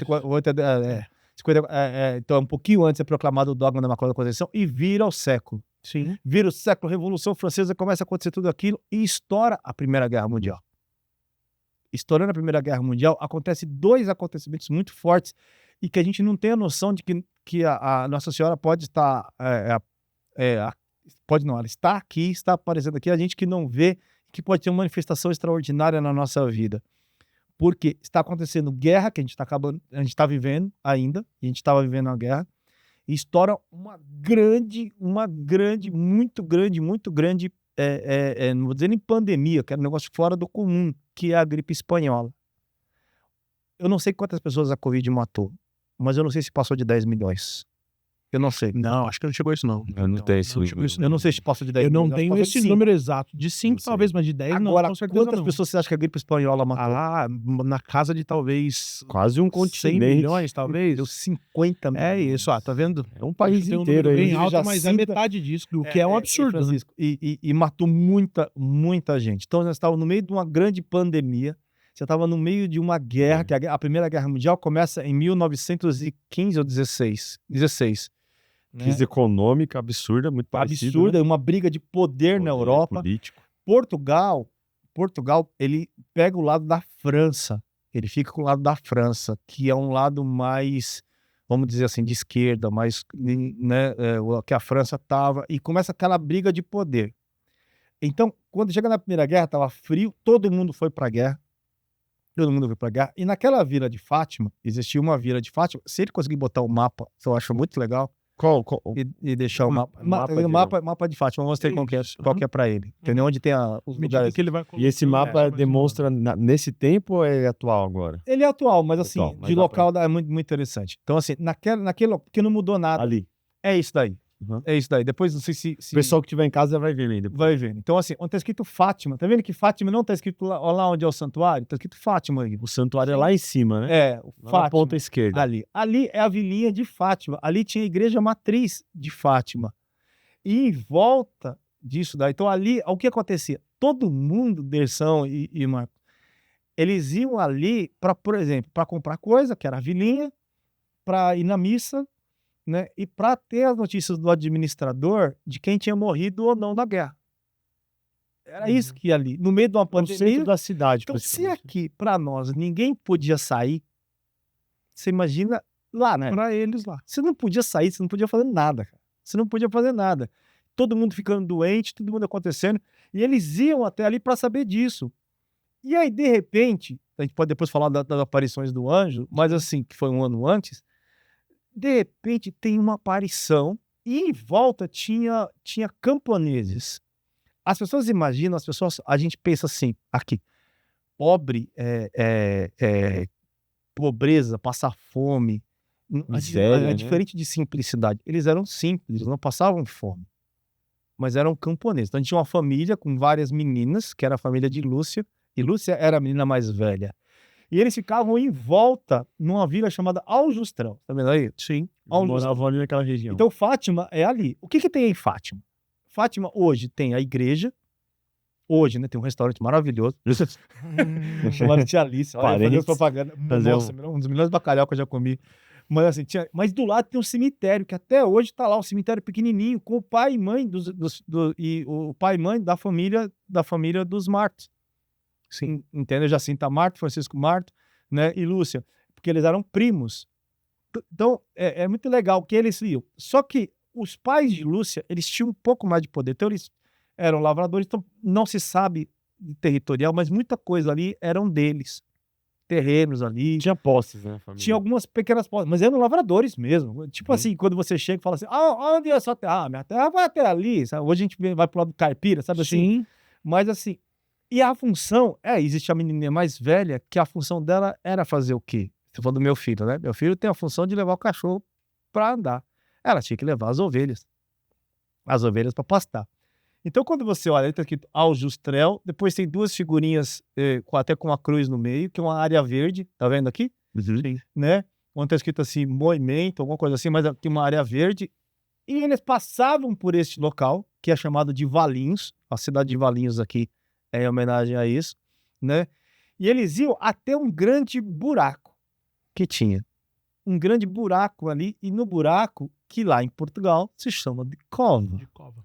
Speaker 3: então, um pouquinho antes é proclamado o dogma da Imaculada Conceição e vira o século.
Speaker 1: Sim.
Speaker 3: Vira o século, Revolução Francesa, começa a acontecer tudo aquilo e estoura a Primeira Guerra Mundial. Estourando a Primeira Guerra Mundial, acontece 2 acontecimentos muito fortes e que a gente não tem a noção de que a Nossa Senhora pode estar... pode não, ela está aqui, está aparecendo aqui, a gente que não vê, que pode ter uma manifestação extraordinária na nossa vida. Porque está acontecendo guerra, que a gente está vivendo ainda, e a gente estava vivendo uma guerra, e estoura uma grande, muito grande, não vou dizer nem pandemia, que era um negócio fora do comum, que é a gripe espanhola. Eu não sei quantas pessoas a Covid matou, mas eu não sei se passou de 10 milhões. Eu não sei.
Speaker 1: Não, acho que não chegou a isso não.
Speaker 2: Eu não tenho esse número.
Speaker 3: Eu não sei se passou de 10
Speaker 1: Eu
Speaker 3: milhões.
Speaker 1: não
Speaker 3: acho que
Speaker 1: tenho
Speaker 3: passou de
Speaker 1: esse
Speaker 3: 5.
Speaker 1: número exato. De 5
Speaker 2: Não sei.
Speaker 1: talvez, mas de 10 não,
Speaker 3: Agora,
Speaker 1: com certeza
Speaker 3: quantas
Speaker 1: não.
Speaker 3: pessoas você acha que a gripe espanhola matou?
Speaker 1: Lá, na casa de talvez
Speaker 2: Quase um
Speaker 1: 100
Speaker 2: continente.
Speaker 1: milhões, talvez.
Speaker 3: Deu 50 milhões.
Speaker 1: É isso, tá vendo?
Speaker 2: É um país
Speaker 1: Tem um
Speaker 2: inteiro
Speaker 1: número
Speaker 2: aí.
Speaker 1: bem alto,
Speaker 3: já
Speaker 1: mas é
Speaker 3: sinta-
Speaker 1: metade disso, o que é um absurdo. né?
Speaker 3: Francisco, e matou muita gente. Então, nós estávamos no meio de uma grande pandemia. Você estava no meio de uma guerra, que a Primeira Guerra Mundial começa em 1915 ou 16. Né?
Speaker 2: Crise econômica absurda, muito parecida.
Speaker 3: Absurda, uma briga de poder na Europa.
Speaker 2: Político.
Speaker 3: Portugal, ele pega o lado da França. Ele fica com o lado da França, que é um lado mais, vamos dizer assim, de esquerda, mais, né, que a França estava, e começa aquela briga de poder. Então, quando chega na Primeira Guerra, estava frio, todo mundo foi para a guerra. E naquela vila de Fátima, existia uma vila de Fátima, se ele conseguir botar o mapa, eu acho muito legal,
Speaker 2: Qual?
Speaker 3: e deixar o mapa. Mapa de Fátima, vamos mostrar qual que é para ele. Entendeu? Onde tem os
Speaker 1: À medida
Speaker 3: lugares.
Speaker 1: que ele vai
Speaker 2: E esse
Speaker 1: colocando,
Speaker 2: mapa
Speaker 1: mais
Speaker 2: demonstra nesse tempo ou é atual agora?
Speaker 3: Ele é atual, mas assim,
Speaker 2: Atual, mas
Speaker 3: de
Speaker 2: dá
Speaker 3: local é muito, muito interessante. Então, assim, naquele porque não mudou nada.
Speaker 2: Ali.
Speaker 3: É isso daí.
Speaker 2: Uhum.
Speaker 3: É isso daí. Depois, não sei se
Speaker 2: O pessoal que estiver em casa vai ver ainda.
Speaker 3: vai ver. Então, assim, onde está escrito Fátima, tá vendo que Fátima não está escrito lá onde é o santuário? Está escrito Fátima aí.
Speaker 2: O santuário é lá em cima, né?
Speaker 3: É,
Speaker 2: Lá na
Speaker 3: Fátima.
Speaker 2: ponta esquerda.
Speaker 3: Ali é a vilinha de Fátima. Ali tinha a igreja matriz de Fátima. E em volta disso daí, então ali, o que acontecia? Todo mundo, Derção e Marco, eles iam ali para, por exemplo, para comprar coisa, que era a vilinha, para ir na missa, né? E para ter as notícias do administrador de quem tinha morrido ou não na guerra. Era isso que ia ali, no meio de uma
Speaker 4: No
Speaker 3: pandemia.
Speaker 4: centro da cidade,
Speaker 3: Então, se
Speaker 4: praticamente.
Speaker 3: aqui, para nós, ninguém podia sair, você imagina lá, né?
Speaker 1: Pra eles lá.
Speaker 3: Você não podia sair, você não podia fazer nada, cara. Você não podia fazer nada. Todo mundo ficando doente, todo mundo acontecendo. E eles iam até ali para saber disso. E aí, de repente, a gente pode depois falar das aparições do anjo, mas assim, que foi um ano antes, de repente tem uma aparição e em volta tinha camponeses. As pessoas imaginam, a gente pensa assim, aqui, pobre, pobreza, passar fome,
Speaker 4: Miséria, né?
Speaker 3: diferente de simplicidade. Eles eram simples, eles não passavam fome, mas eram camponeses. Então a gente tinha uma família com várias meninas, que era a família de Lúcia, e Lúcia era a menina mais velha. E eles ficavam em volta numa vila chamada Aljustrel. Tá vendo aí?
Speaker 1: Sim.
Speaker 4: Moravam ali naquela região.
Speaker 3: Então Fátima é ali. O que tem em Fátima? Fátima hoje tem a igreja. Hoje, né? Tem um restaurante maravilhoso. Chamado Tia Alice. Olha,
Speaker 4: Parentes.
Speaker 3: propaganda.
Speaker 4: Fazer
Speaker 3: Nossa, um dos melhores bacalhau que eu já comi. Mas assim, mas do lado tem um cemitério, que até hoje tá lá, um cemitério pequenininho, com o pai e mãe o pai e mãe da família dos Martos. Sim. Entendeu? Jacinta Marto, Francisco Marto, né? E Lúcia. Porque eles eram primos. Então, é muito legal que eles iam. Só que os pais de Lúcia, eles tinham um pouco mais de poder. Então, eles eram lavradores, então não se sabe territorial, mas muita coisa ali eram deles. Terrenos ali.
Speaker 4: Tinha posses, né, família?
Speaker 3: Tinha algumas pequenas posses, mas eram lavradores mesmo. Tipo assim, quando você chega e fala assim, onde é a sua terra? Minha terra vai até ali. Sabe? Hoje a gente vai pro lado do caipira, sabe assim?
Speaker 1: Sim.
Speaker 3: Mas assim, e a função, existe a menininha mais velha, que a função dela era fazer o quê? Você falou do meu filho, né? Meu filho tem a função de levar o cachorro para andar. Ela tinha que levar as ovelhas para pastar. Então, quando você olha, ele tá escrito Aljustrel, depois tem duas figurinhas, até com uma cruz no meio, que é uma área verde, tá vendo aqui?
Speaker 4: Uhum.
Speaker 3: Né? Onde tá escrito assim, Moimento, alguma coisa assim, mas tem uma área verde. E eles passavam por este local, que é chamado de Valinhos, a cidade de Valinhos aqui é em homenagem a isso, né? E eles iam até um grande buraco que tinha. Um grande buraco ali, e no buraco, que lá em Portugal se chama de cova.
Speaker 1: De cova.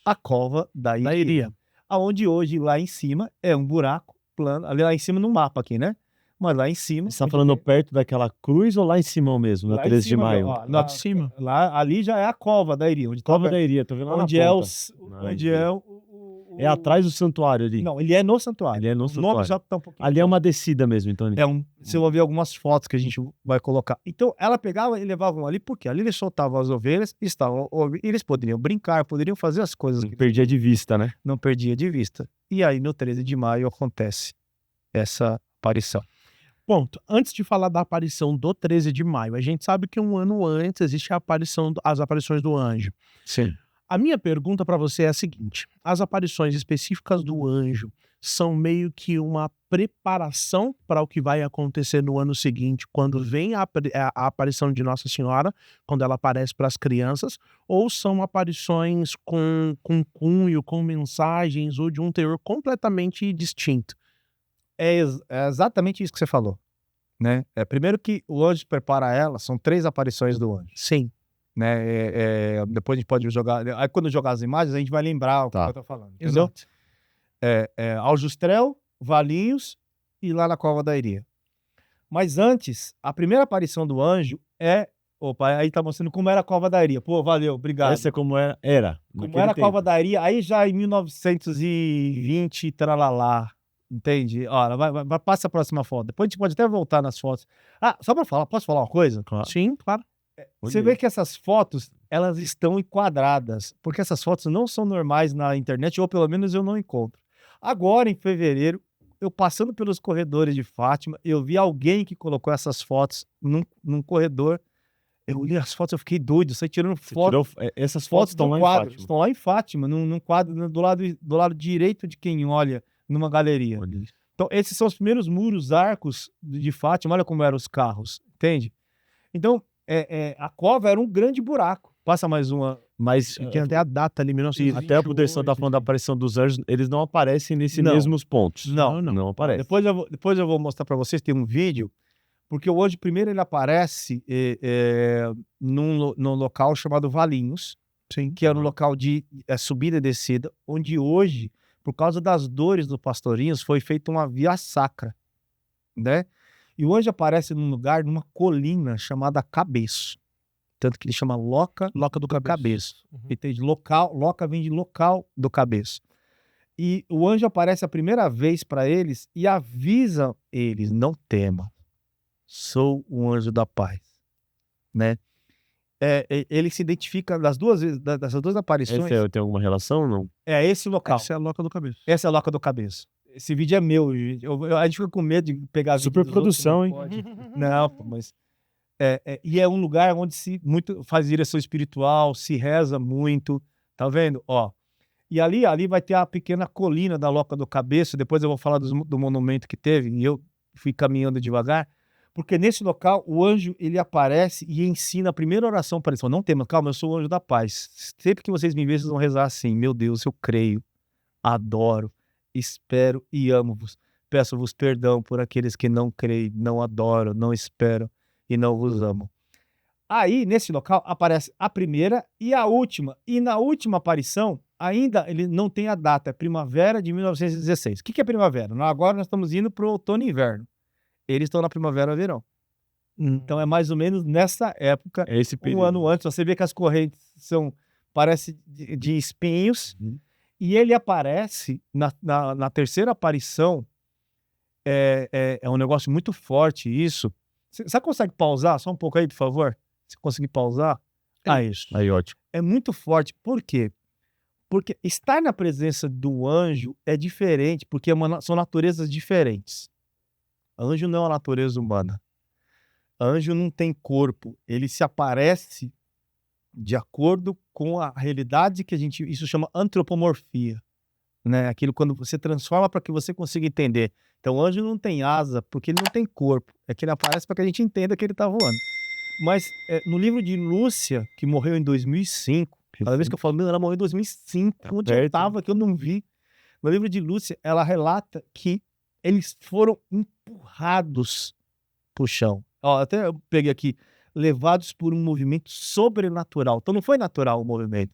Speaker 3: A cova da Iria. Aonde hoje, lá em cima, é um buraco plano, ali lá em cima no mapa aqui, né? Mas lá em cima...
Speaker 4: Você tá falando perto daquela cruz ou lá em cima mesmo, na
Speaker 3: lá em
Speaker 4: 13 de
Speaker 3: cima,
Speaker 4: maio?
Speaker 3: ó,
Speaker 1: Lá de cima.
Speaker 3: Ali já é a cova da Iria. Onde
Speaker 4: Cova
Speaker 3: tá,
Speaker 4: da Iria, tô vendo lá
Speaker 3: onde
Speaker 4: na
Speaker 3: é
Speaker 4: ponta.
Speaker 3: onde é
Speaker 4: É atrás do santuário ali.
Speaker 3: Não, ele é no santuário.
Speaker 4: Ele é no
Speaker 3: O nome
Speaker 4: santuário.
Speaker 3: já tá um pouquinho...
Speaker 4: Ali é uma descida mesmo, então.
Speaker 3: Você vai ver algumas fotos que a gente vai colocar. Então, ela pegava e levavam ali, porque ali eles soltavam as ovelhas, e eles poderiam brincar, poderiam fazer as coisas
Speaker 4: Não
Speaker 3: que
Speaker 4: perdia de vista, né?
Speaker 3: não perdia de vista. E aí, no 13 de maio, acontece essa aparição.
Speaker 1: Ponto. Antes de falar da aparição do 13 de maio, a gente sabe que um ano antes existe as aparições do anjo.
Speaker 3: Sim.
Speaker 1: A minha pergunta para você é a seguinte: as aparições específicas do anjo são meio que uma preparação para o que vai acontecer no ano seguinte, quando vem a aparição de Nossa Senhora, quando ela aparece para as crianças, ou são aparições com cunho, com mensagens, ou de um teor completamente distinto?
Speaker 3: É exatamente isso que você falou, né? Primeiro que o anjo prepara ela, são 3 aparições do anjo,
Speaker 1: Sim.
Speaker 3: né? Depois a gente pode jogar... Aí quando jogar as imagens, a gente vai lembrar o que eu tô falando, entendeu?
Speaker 1: Exato.
Speaker 3: Aljustrel, Valinhos e lá na Cova da Iria. Mas antes, a primeira aparição do anjo é... Opa, aí tá mostrando como era a Cova da Iria. Pô, valeu, obrigado.
Speaker 4: Essa é como era.
Speaker 3: Como era a Cova da Iria, aí já em 1920, tralalá, entende? Olha, vai, passa a próxima foto. Depois a gente pode até voltar nas fotos. Só pra falar, posso falar uma coisa?
Speaker 4: Claro.
Speaker 1: Sim, claro.
Speaker 3: Você vê que essas fotos, elas estão enquadradas, porque essas fotos não são normais na internet, ou pelo menos eu não encontro. Agora, em fevereiro, eu passando pelos corredores de Fátima, eu vi alguém que colocou essas fotos num corredor. Eu olhei as fotos, eu fiquei doido, saí tirando foto.
Speaker 4: Essas fotos estão
Speaker 3: do
Speaker 4: lá
Speaker 3: quadro,
Speaker 4: em Fátima.
Speaker 3: estão lá em Fátima, num quadro do lado direito de quem olha numa galeria.
Speaker 4: Olha isso.
Speaker 3: Então, esses são os primeiros muros, arcos de Fátima. Olha como eram os carros, entende? Então, a cova era um grande buraco. Passa mais uma.
Speaker 4: Mas
Speaker 1: Tem até a data ali, 1928.
Speaker 4: até a Puderção tá falando da aparição dos anjos, eles não aparecem nesses
Speaker 3: Não.
Speaker 4: mesmos pontos.
Speaker 3: Não.
Speaker 4: Não aparece.
Speaker 3: Depois eu vou mostrar para vocês, tem um vídeo, Porque o anjo, primeiro, ele aparece num local chamado Valinhos,
Speaker 1: Sim.
Speaker 3: que era um local de subida e descida, onde hoje, por causa das dores dos pastorinhos, foi feita uma via sacra, né? E o anjo aparece num lugar, numa colina chamada Cabeço. Tanto que ele chama Loca
Speaker 1: Loca do
Speaker 3: do Cabeço.
Speaker 1: Uhum.
Speaker 3: Entende? Local, Loca vem de local do Cabeço. E o anjo aparece a primeira vez para eles e avisa eles: não tema, sou o anjo da paz, né? Ele se identifica das duas vezes, dessas duas aparições.
Speaker 4: Tem alguma relação ou não?
Speaker 3: É esse local.
Speaker 1: Essa é a Loca do Cabeça.
Speaker 3: Essa é a Loca do Cabeça. Esse vídeo é meu, gente. A gente fica com medo de pegar vídeo
Speaker 4: Super
Speaker 3: dos outros,
Speaker 4: produção,
Speaker 3: não
Speaker 4: hein?
Speaker 3: pode. Não, pô, mas e é um lugar onde se muito faz direção espiritual, se reza muito, tá vendo? Ó, e ali vai ter a pequena colina da Loca do Cabeça. Depois eu vou falar do monumento que teve, e eu fui caminhando devagar, porque nesse local o anjo ele aparece e ensina a primeira oração para eles. Não tema, calma, eu sou o anjo da paz. Sempre que vocês me verem, vocês vão rezar assim: meu Deus, eu creio, adoro, espero e amo-vos. Peço-vos perdão por aqueles que não creem, não adoram, não esperam e não vos amam. Aí, nesse local, aparece a primeira e a última. E na última aparição, ainda ele não tem a data, é primavera de 1916. O que é primavera? Agora nós estamos indo para o outono e inverno. Eles estão na primavera e verão. Então é mais ou menos nessa época,
Speaker 4: É esse
Speaker 3: um
Speaker 4: período.
Speaker 3: ano antes. Você vê que as correntes parece de espinhos. E ele aparece na terceira aparição. É um negócio muito forte isso. Você consegue pausar só um pouco aí, por favor? Se conseguir pausar. Isso.
Speaker 4: Aí, ótimo.
Speaker 3: É muito forte. Por quê? Porque estar na presença do anjo é diferente, porque são naturezas diferentes. Anjo não é uma natureza humana. Anjo não tem corpo. Ele se aparece de acordo com a realidade que isso chama antropomorfia, né? Aquilo quando você transforma para que você consiga entender. Então, o anjo não tem asa porque ele não tem corpo. É que ele aparece para que a gente entenda que ele está voando. Mas no livro de Lúcia, que morreu em 2005, cada vez que eu falo, meu, ela morreu em 2005, onde eu estava, que eu não vi. No livro de Lúcia, ela relata que eles foram empurrados pro chão. Ó, até eu peguei aqui, levados por um movimento sobrenatural. Então não foi natural o movimento.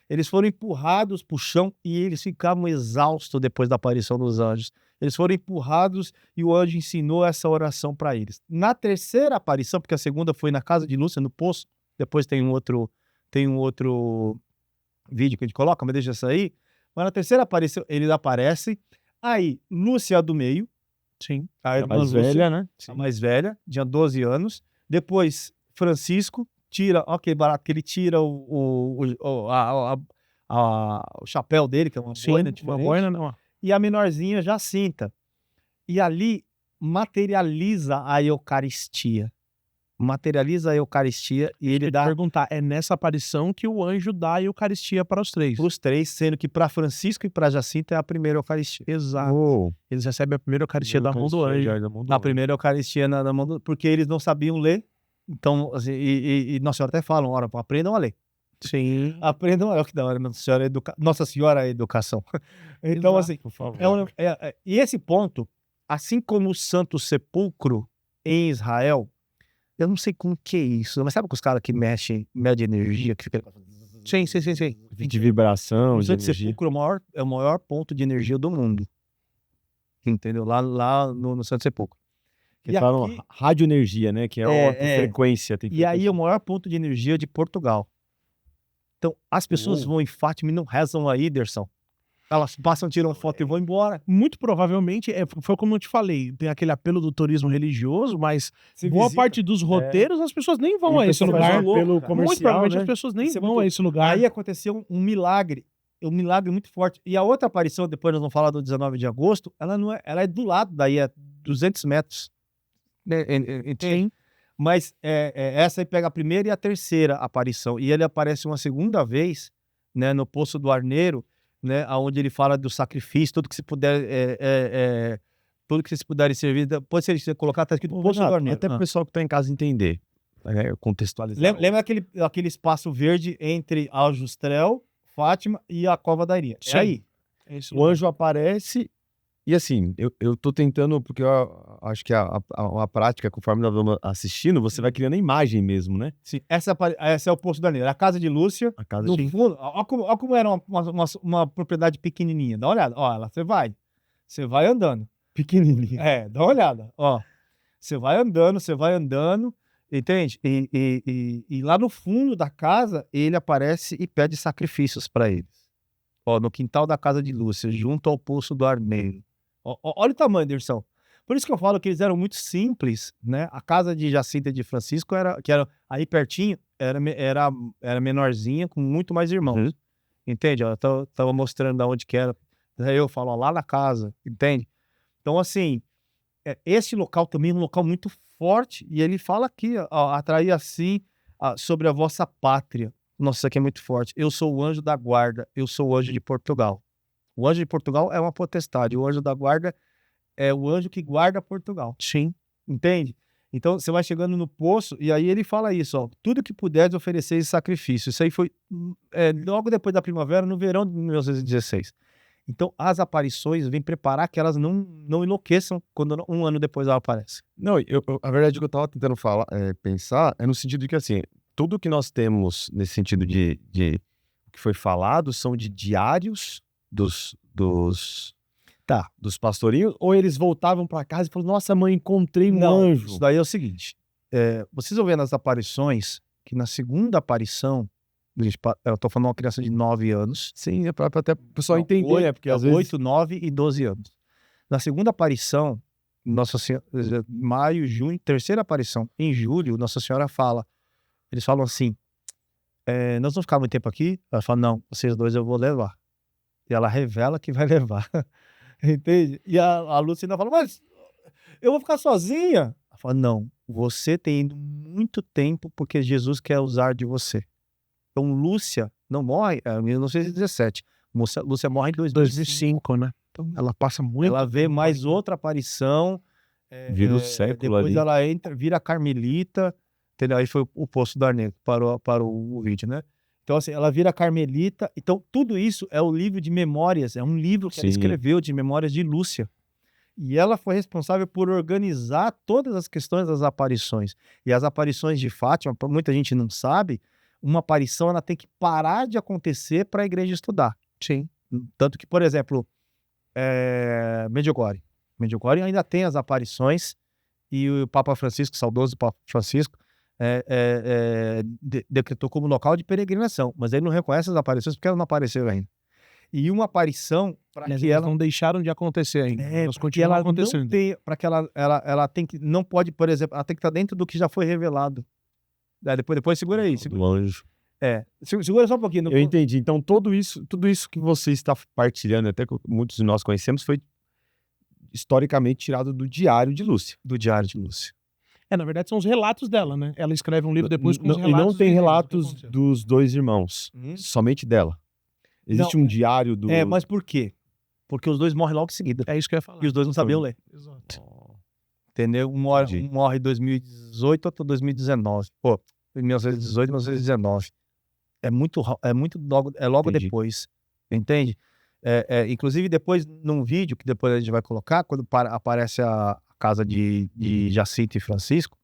Speaker 3: Eles foram empurrados pro chão e eles ficavam exaustos depois da aparição dos anjos. Eles foram empurrados e o anjo ensinou essa oração para eles. Na terceira aparição, porque a segunda foi na casa de Lúcia, no poço, depois tem um outro vídeo que a gente coloca, mas deixa sair. Mas na terceira aparição, ele aparece. Aí, Lúcia do meio.
Speaker 1: Sim.
Speaker 3: A irmã
Speaker 4: mais
Speaker 3: Lúcia,
Speaker 4: velha, né?
Speaker 3: a mais velha, tinha 12 anos. Depois, Francisco tira, ó que barato que ele tira o chapéu dele, que é uma boina diferente.
Speaker 1: Uma boina não.
Speaker 3: E a menorzinha, Jacinta. E ali materializa a Eucaristia. Materializa a Eucaristia e ele dá
Speaker 1: perguntar, é nessa aparição que o anjo dá a Eucaristia para os três.
Speaker 3: para os três, sendo que para Francisco e para Jacinta é a primeira Eucaristia.
Speaker 1: Exato. Eles recebem a primeira Eucaristia da mão do anjo.
Speaker 3: A primeira Eucaristia na mão do... Porque eles não sabiam ler. Então, assim, e Nossa Senhora até falam, ora, aprendam a ler.
Speaker 1: Sim.
Speaker 3: Aprendam a ler, que da hora, Nossa Senhora é educação. Então,
Speaker 1: Exato,
Speaker 3: assim,
Speaker 1: por favor.
Speaker 3: e esse ponto, assim como o Santo Sepulcro em Israel, eu não sei como que é isso, mas sabe com os caras que medem energia, que fica...
Speaker 1: Sim.
Speaker 4: De vibração,
Speaker 3: O
Speaker 4: de
Speaker 3: Santo
Speaker 4: energia.
Speaker 3: Sepulcro é o maior ponto de energia do mundo. Entendeu? Lá no Santo Sepulcro.
Speaker 4: Que falam radioenergia, né? Que é uma frequência.
Speaker 3: E aí é o maior ponto de energia de Portugal. Então, as pessoas vão em Fátima e não rezam a Iderson. Elas passam, tiram foto e vão embora.
Speaker 1: Muito provavelmente, foi como eu te falei, tem aquele apelo do turismo religioso, mas
Speaker 3: Você
Speaker 1: boa
Speaker 3: visita.
Speaker 1: parte dos roteiros as pessoas nem vão a esse
Speaker 3: pessoal
Speaker 1: lugar.
Speaker 3: vai louco,
Speaker 4: pelo
Speaker 3: cara.
Speaker 1: Muito
Speaker 4: comercial,
Speaker 1: provavelmente
Speaker 4: né?
Speaker 1: as pessoas nem
Speaker 3: Isso é
Speaker 1: vão
Speaker 3: muito-
Speaker 1: a esse lugar.
Speaker 3: Aí aconteceu um milagre muito forte. E a outra aparição, depois nós vamos falar do 19 de agosto, ela é do lado daí, é 200 metros. Né,
Speaker 1: Sim.
Speaker 3: Mas essa aí pega a primeira e a terceira aparição. E ele aparece uma segunda vez, né, no Poço do Arneiro, né, onde ele fala do sacrifício, tudo que se puder, tudo que vocês puderem servir. Depois, se você colocar, tá escrito Poço do Arneiro.
Speaker 4: Até pro pessoal que tá em casa entender. Contextualizar.
Speaker 3: Lembra aquele espaço verde entre Aljustrel, Fátima e a Cova da Iria?
Speaker 1: Sim.
Speaker 3: É aí.
Speaker 1: É esse
Speaker 4: O
Speaker 1: lugar.
Speaker 4: anjo aparece
Speaker 2: E assim, eu tô tentando, porque eu acho que a prática, conforme nós vamos assistindo, você vai criando a imagem mesmo, né?
Speaker 3: Sim, essa é o Poço do Arneiro, a casa de Lúcia.
Speaker 2: A casa
Speaker 3: No
Speaker 2: de...
Speaker 3: fundo, ó como era uma propriedade pequenininha. Dá uma olhada. Ó, você vai andando.
Speaker 2: Pequenininha.
Speaker 3: Dá uma olhada. Ó, você vai andando, entende? E lá no fundo da casa, ele aparece e pede sacrifícios para eles. Ó, no quintal da casa de Lúcia, junto ao Poço do Arneiro. Olha o tamanho, Anderson. Por isso que eu falo que eles eram muito simples, né? A casa de Jacinta e de Francisco, que era aí pertinho, era menorzinha, com muito mais irmãos.
Speaker 2: Uhum.
Speaker 3: Entende? Ó, eu tava mostrando de onde que era. Daí eu falo, ó, lá na casa, entende? Então, assim, esse local também é um local muito forte. E ele fala aqui, ó, atrair assim sobre a vossa pátria. Nossa, isso aqui é muito forte. Eu sou o anjo da guarda, eu sou o anjo de Portugal. O anjo de Portugal é uma potestade, o anjo da guarda é o anjo que guarda Portugal.
Speaker 1: Sim.
Speaker 3: Entende? Então, você vai chegando no poço, e aí ele fala isso, ó, tudo que puderes oferecer esse sacrifício. Isso aí foi logo depois da primavera, no verão de 1916. Então, as aparições vêm preparar que elas não enlouqueçam quando um ano depois ela aparece.
Speaker 2: Não, a verdade que eu tava tentando falar, pensar, é no sentido de que, assim, tudo que nós temos nesse sentido de o que foi falado são de diários dos pastorinhos, ou eles voltavam para casa e falavam, nossa mãe, encontrei um anjo.
Speaker 3: Isso daí é o seguinte, vocês vão ver nas aparições, que na segunda aparição, eu tô falando uma criança de 9 anos.
Speaker 2: Sim, é para até o pessoal entender,
Speaker 3: 8,
Speaker 2: né? Porque às vezes...
Speaker 3: 8, 9 e 12 anos. Na segunda aparição, Nossa Senhora, maio, junho, terceira aparição, em julho, Nossa Senhora fala, eles falam assim, nós vamos ficar muito tempo aqui? Ela fala, não, vocês dois eu vou levar. E ela revela que vai levar. Entende? E a Lúcia ainda fala, mas eu vou ficar sozinha? Ela fala, não, você tem ido muito tempo porque Jesus quer usar de você. Então, Lúcia não morre em 1917. Lúcia morre em 2005,
Speaker 1: né? Então ela passa muito.
Speaker 3: Ela vê mais outra aparição.
Speaker 2: Vira o século
Speaker 3: depois
Speaker 2: ali.
Speaker 3: ela vira Carmelita. Entendeu? Aí foi o Poço do Arneiro, para o vídeo, né? Então, assim, ela vira Carmelita. Então, tudo isso é o livro de memórias. É um livro que ela escreveu de memórias de Lúcia. E ela foi responsável por organizar todas as questões das aparições. E as aparições de Fátima, muita gente não sabe, uma aparição ela tem que parar de acontecer para a igreja estudar.
Speaker 1: Sim.
Speaker 3: Tanto que, por exemplo, Medjugorje. Medjugorje ainda tem as aparições e o Papa Francisco, saudoso Papa Francisco, decretou como local de peregrinação, mas ele não reconhece as aparições porque elas não apareceram ainda. E uma aparição para que ela
Speaker 1: não deixaram de acontecer ainda. Elas continuam
Speaker 3: ela
Speaker 1: acontecendo.
Speaker 3: Para que ela tem que não pode, por exemplo, ela tem que estar dentro do que já foi revelado. Depois segura aí.
Speaker 2: Do anjo.
Speaker 3: Segura só um pouquinho.
Speaker 2: Eu entendi. Então, tudo isso que você está partilhando, até que muitos de nós conhecemos, foi historicamente tirado do diário de Lúcia.
Speaker 3: Do diário de Lúcia.
Speaker 1: Na verdade, são os relatos dela, né? Ela escreve um livro depois com os relatos.
Speaker 2: E não tem relatos dos dois irmãos, somente dela. Existe um diário do...
Speaker 3: Mas por quê? Porque os dois morrem logo em seguida.
Speaker 1: É isso que eu ia falar.
Speaker 3: E os dois não sabiam ler.
Speaker 1: Exato.
Speaker 3: Entendeu? Um morre em 2018, outro em 2019. Pô, em 1918 e 1919. Logo
Speaker 2: Entendi.
Speaker 3: depois. Entende? Inclusive, depois, num vídeo que depois a gente vai colocar, quando aparece a casa de Jacinta e Francisco,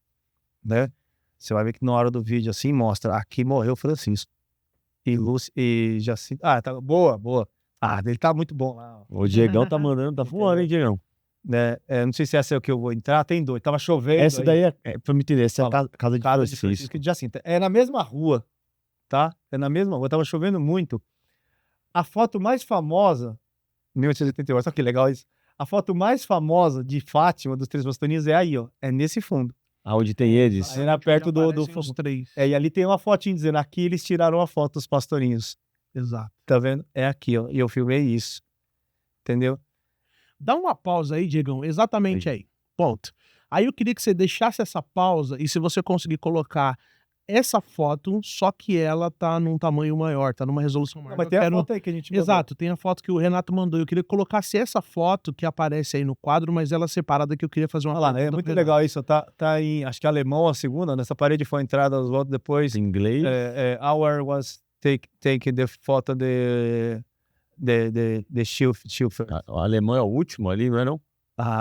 Speaker 3: né? Você vai ver que na hora do vídeo, assim, mostra, aqui morreu Francisco. E Lúcia e Jacinta... tá boa. Ele tá muito bom lá.
Speaker 2: O Diegão tá mandando, tá voando, hein, Diegão?
Speaker 3: Não sei se essa é o que eu vou entrar, tem dois. Tava chovendo.
Speaker 2: Essa daí pra me entender, essa é a casa de
Speaker 3: Francisco e de Jacinta. É na mesma rua, tá? É na mesma rua, tava chovendo muito. A foto mais famosa, 1888, olha que legal isso. A foto mais famosa de Fátima, dos Três Pastorinhos, é aí, ó. É nesse fundo.
Speaker 2: Aonde tem eles.
Speaker 3: Aí era perto do
Speaker 1: os três.
Speaker 3: E ali tem uma fotinha dizendo, aqui eles tiraram a foto dos pastorinhos.
Speaker 1: Exato.
Speaker 3: Tá vendo? É aqui, ó. E eu filmei isso. Entendeu?
Speaker 1: Dá uma pausa aí, Diegão, exatamente aí. Ponto. Aí eu queria que você deixasse essa pausa e se você conseguir colocar essa foto, só que ela tá num tamanho maior, tá numa resolução maior.
Speaker 3: Mas tem a foto aí que a gente mandou.
Speaker 1: Exato, tem a foto que o Renato mandou. Eu queria que colocasse essa foto que aparece aí no quadro, mas ela separada que eu queria fazer uma
Speaker 3: Olha lá, é muito legal isso. Tá em, acho que alemão a segunda, nessa parede foi entrada as voltas depois.
Speaker 2: Em inglês.
Speaker 3: Our was taking the photo de Schiffer.
Speaker 4: O alemão é o último ali, não é não?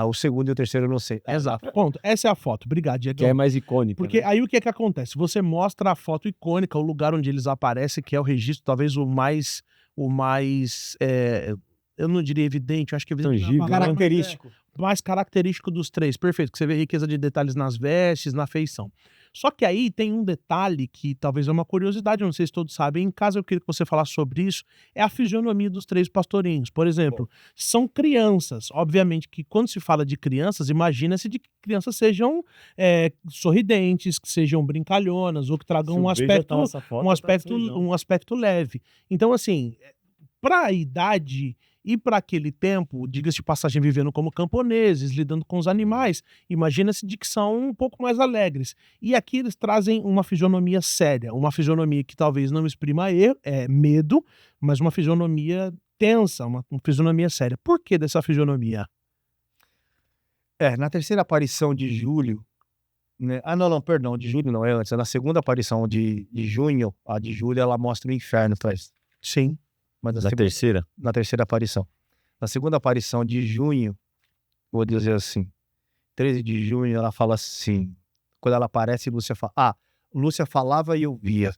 Speaker 3: O segundo e o terceiro eu não sei.
Speaker 1: Exato. Ponto. Essa é a foto. Obrigado, Diego.
Speaker 4: Que é mais icônica.
Speaker 1: Porque
Speaker 4: né?
Speaker 1: aí o que é que acontece? Você mostra a foto icônica, o lugar onde eles aparecem, que é o registro, talvez o mais, eu não diria evidente, eu acho que evidente não é a
Speaker 4: Tangível,
Speaker 1: palavra,
Speaker 3: Característico.
Speaker 1: mais característico dos três, perfeito, que você vê riqueza de detalhes nas vestes, na feição. Só que aí tem um detalhe que talvez é uma curiosidade, eu não sei se todos sabem, em caso eu queria que você falasse sobre isso, é a fisionomia dos três pastorinhos. Por exemplo, são crianças, obviamente que quando se fala de crianças, imagina-se de que crianças sejam sorridentes, que sejam brincalhonas, ou que tragam um aspecto, um aspecto leve. Então assim, para a idade e para aquele tempo, diga-se de passagem, vivendo como camponeses, lidando com os animais, imagina-se de que são um pouco mais alegres. E aqui eles trazem uma fisionomia séria, uma fisionomia que talvez não exprima medo, mas uma fisionomia tensa, uma fisionomia séria. Por que dessa fisionomia?
Speaker 3: Na terceira aparição de julho, né? Perdão, de julho não, é antes. É na segunda aparição de junho, a de julho, ela mostra o inferno, traz.
Speaker 1: Sim.
Speaker 3: Mas
Speaker 2: Na terceira?
Speaker 3: Na terceira aparição. Na segunda aparição de junho, vou dizer assim, 13 de junho, ela fala assim, quando ela aparece, Lúcia fala, Lúcia falava e eu via.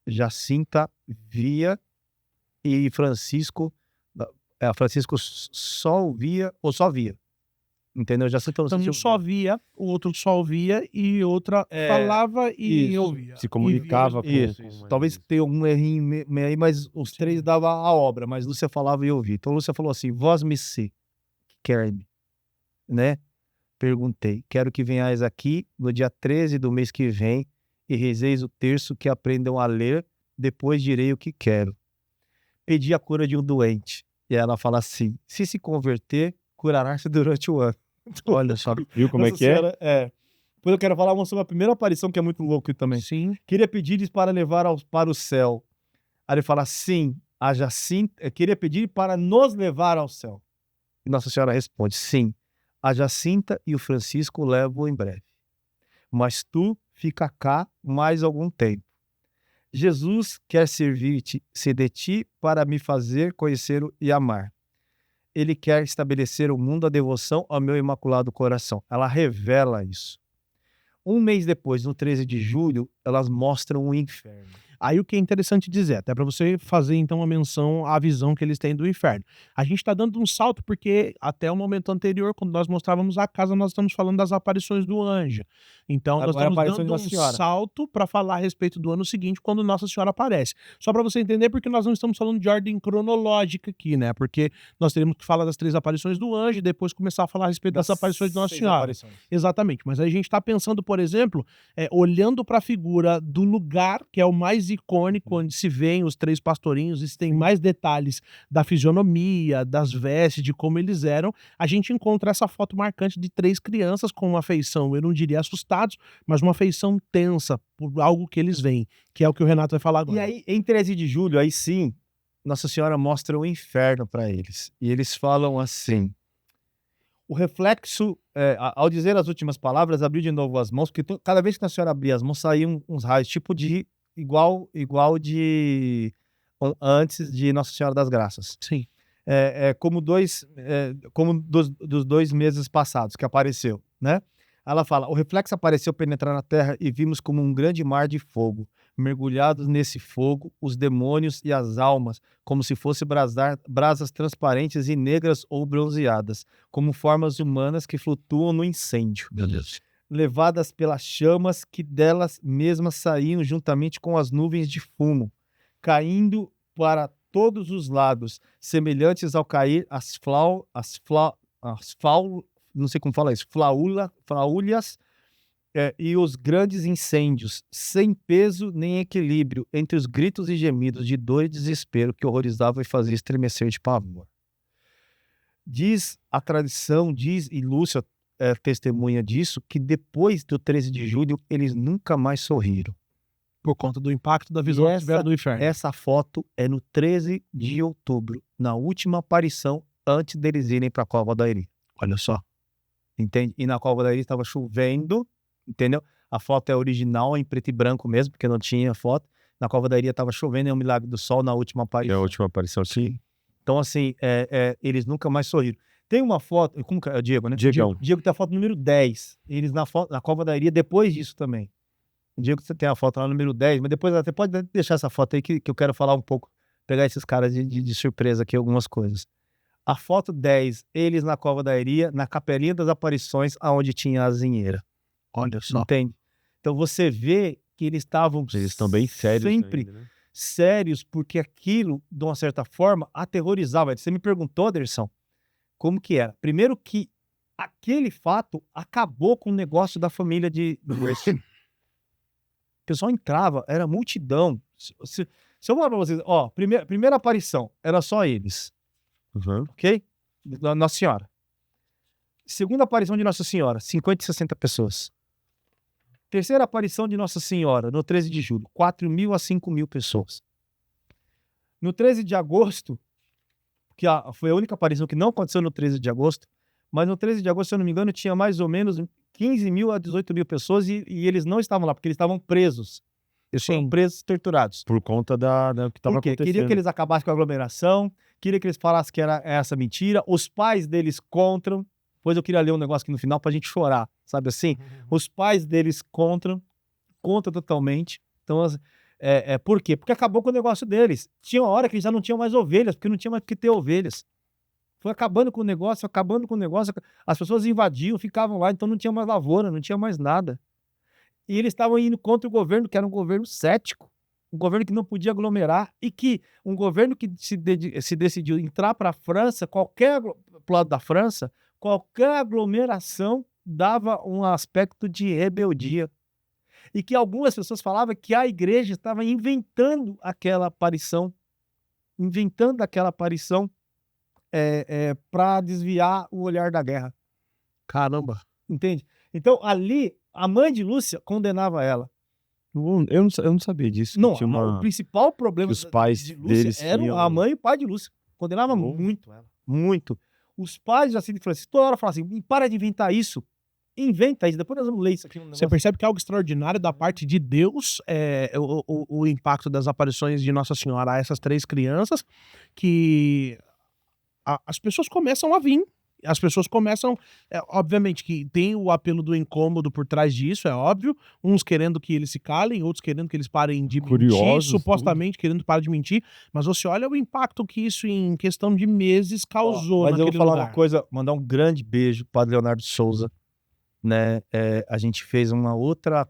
Speaker 3: Jacinta via e Francisco só ouvia ou só via. Entendeu? Jacinta
Speaker 1: Então um só via, o outro só ouvia e outra falava e
Speaker 3: isso,
Speaker 1: ouvia.
Speaker 4: Se comunicava com...
Speaker 3: Isso. Talvez tenha algum errinho meio aí, mas os três davam a obra, mas Lúcia falava e eu ouvia. Então Lúcia falou assim, vós me se, quer-me, né? Perguntei, quero que venhais aqui no dia 13 do mês que vem e rezeis o terço que aprendam a ler, depois direi o que quero. Pedi a cura de um doente. E ela fala assim, se converter, curará-se durante o ano. Olha só.
Speaker 4: Viu como é que é?
Speaker 3: Depois eu quero falar sobre a primeira aparição, que é muito louco também.
Speaker 1: Sim.
Speaker 3: Queria pedir-lhes para levar para o céu. Aí ele fala, sim, a Jacinta, queria pedir para nos levar ao céu. E Nossa Senhora responde, sim, a Jacinta e o Francisco levam em breve. Mas tu fica cá mais algum tempo. Jesus quer servir-se de ti para me fazer conhecer e amar. Ele quer estabelecer o mundo da devoção ao meu imaculado coração. Ela revela isso. Um mês depois, no 13 de julho, elas mostram o inferno.
Speaker 1: Aí o que é interessante dizer, até para você fazer então uma menção à visão que eles têm do inferno. A gente está dando um salto porque até o momento anterior, quando nós mostrávamos a casa, nós estamos falando das aparições do anjo. Então nós
Speaker 3: Agora
Speaker 1: estamos dando um salto para falar a respeito do ano seguinte, quando Nossa Senhora aparece. Só para você entender, porque nós não estamos falando de ordem cronológica aqui, né? Porque nós teríamos que falar das 3 aparições do anjo e depois começar a falar a respeito das aparições de Nossa Senhora.
Speaker 3: Aparições.
Speaker 1: Exatamente, mas aí a gente está pensando, por exemplo, olhando para a figura do lugar, que é o mais icônico, onde se veem os 3 pastorinhos, e se tem mais detalhes da fisionomia, das vestes, de como eles eram, a gente encontra essa foto marcante de 3 crianças com uma feição, eu não diria assustados, mas uma feição tensa por algo que eles veem, que é o que o Renato vai falar agora.
Speaker 3: E aí, em 13 de julho, aí sim, Nossa Senhora mostra o inferno para eles. E eles falam assim, o reflexo, ao dizer as últimas palavras, abriu de novo as mãos, porque cada vez que a Senhora abria as mãos, saíam uns raios, tipo de igual de antes de Nossa Senhora das Graças.
Speaker 1: Sim.
Speaker 3: Como dos 2 meses passados que apareceu, né? Ela fala, o reflexo apareceu penetrar na terra e vimos como um grande mar de fogo. Mergulhados nesse fogo, os demônios e as almas, como se fossem brasas transparentes e negras ou bronzeadas, como formas humanas que flutuam no incêndio.
Speaker 2: Meu Deus.
Speaker 3: Levadas pelas chamas que delas mesmas saíam juntamente com as nuvens de fumo, caindo para todos os lados, semelhantes ao cair não sei como fala isso, flaúlias e os grandes incêndios, sem peso nem equilíbrio, entre os gritos e gemidos de dor e desespero que horrorizavam e faziam estremecer de pavor. Diz a tradição, e Lúcia testemunha disso, que depois do 13 de julho eles nunca mais sorriram.
Speaker 1: Por conta do impacto da visão que tiveram do inferno.
Speaker 3: Essa foto é no 13 de outubro, na última aparição antes deles irem para a Cova da Iri.
Speaker 1: Olha só.
Speaker 3: Entende? E na Cova da Iri estava chovendo, entendeu? A foto é original, em preto e branco mesmo, porque não tinha foto. Na Cova da Iri estava chovendo, é um milagre do sol na última aparição.
Speaker 2: É a última aparição, sim.
Speaker 3: Então, assim, eles nunca mais sorriram. Tem uma foto, como que é o Diego, né?
Speaker 4: Diegão.
Speaker 3: Diego tem a foto número 10. Eles na Cova da Iria, depois disso também. O Diego, você tem a foto lá número 10, mas depois até pode deixar essa foto aí que eu quero falar um pouco, pegar esses caras de surpresa aqui, algumas coisas. A foto 10, eles na Cova da Iria, na Capelinha das Aparições, aonde tinha a azinheira.
Speaker 1: Olha só.
Speaker 3: Entende? Então você vê que eles estavam
Speaker 2: Eles estão bem sérios
Speaker 3: sempre
Speaker 2: ainda, né?
Speaker 3: sérios, porque aquilo, de uma certa forma, aterrorizava. Você me perguntou, Anderson, como que era? Primeiro que aquele fato acabou com o negócio da família de Grace. O pessoal entrava, era multidão. Se eu falar pra vocês, ó, primeira aparição, era só eles,
Speaker 2: Uhum.
Speaker 3: ok? Da Nossa Senhora. Segunda aparição de Nossa Senhora, 50 e 60 pessoas. Terceira aparição de Nossa Senhora, no 13 de julho, 4.000 a 5.000 pessoas. No 13 de agosto, que foi a única aparição que não aconteceu no 13 de agosto, mas no 13 de agosto, se eu não me engano, tinha mais ou menos 15.000 a 18.000 pessoas e eles não estavam lá, porque eles estavam presos. Eles foram presos, torturados.
Speaker 4: Por conta da que estava
Speaker 3: Por quê?
Speaker 4: acontecendo.
Speaker 3: Queria que eles acabassem com a aglomeração, queria que eles falassem que era essa mentira, os pais deles contra. Depois eu queria ler um negócio aqui no final pra gente chorar, sabe assim? Os pais deles contra totalmente. Então, por quê? Porque acabou com o negócio deles. Tinha uma hora que eles já não tinham mais ovelhas, porque não tinha mais que ter ovelhas. Foi acabando com o negócio, as pessoas invadiam, ficavam lá, então não tinha mais lavoura, não tinha mais nada. E eles estavam indo contra o governo, que era um governo cético, um governo que não podia aglomerar, e que um governo que se decidiu entrar para a França, pro lado da França, qualquer aglomeração dava um aspecto de rebeldia. E que algumas pessoas falavam que a igreja estava inventando aquela aparição para desviar o olhar da guerra.
Speaker 1: Caramba.
Speaker 3: Entende? Então, ali, a mãe de Lúcia condenava ela.
Speaker 2: Eu não sabia disso.
Speaker 3: Não,
Speaker 2: que tinha
Speaker 3: o principal problema
Speaker 2: que os pais
Speaker 3: de Lúcia
Speaker 2: deles
Speaker 3: eram
Speaker 2: iam-
Speaker 3: a mãe e o pai de Lúcia. Condenava muito ela. Muito. Os pais de Jacinto Francisco toda hora falavam assim: para de inventar isso. Inventa isso. Depois nós vamos ler isso aqui.
Speaker 1: Você percebe que é algo extraordinário da parte de Deus, o impacto das aparições de Nossa Senhora a essas 3 crianças, que as pessoas começam a vir. As pessoas começam, obviamente que tem o apelo do incômodo por trás disso, é óbvio, uns querendo que eles se calem, outros querendo que eles parem de mentir,
Speaker 4: Curiosos,
Speaker 1: supostamente querendo parar de mentir, mas você olha o impacto que isso em questão de meses causou
Speaker 3: Mas eu
Speaker 1: naquele
Speaker 3: vou falar
Speaker 1: lugar.
Speaker 3: uma coisa, mandar um grande beijo para o Padre Leonardo Souza, né? A gente fez uma outra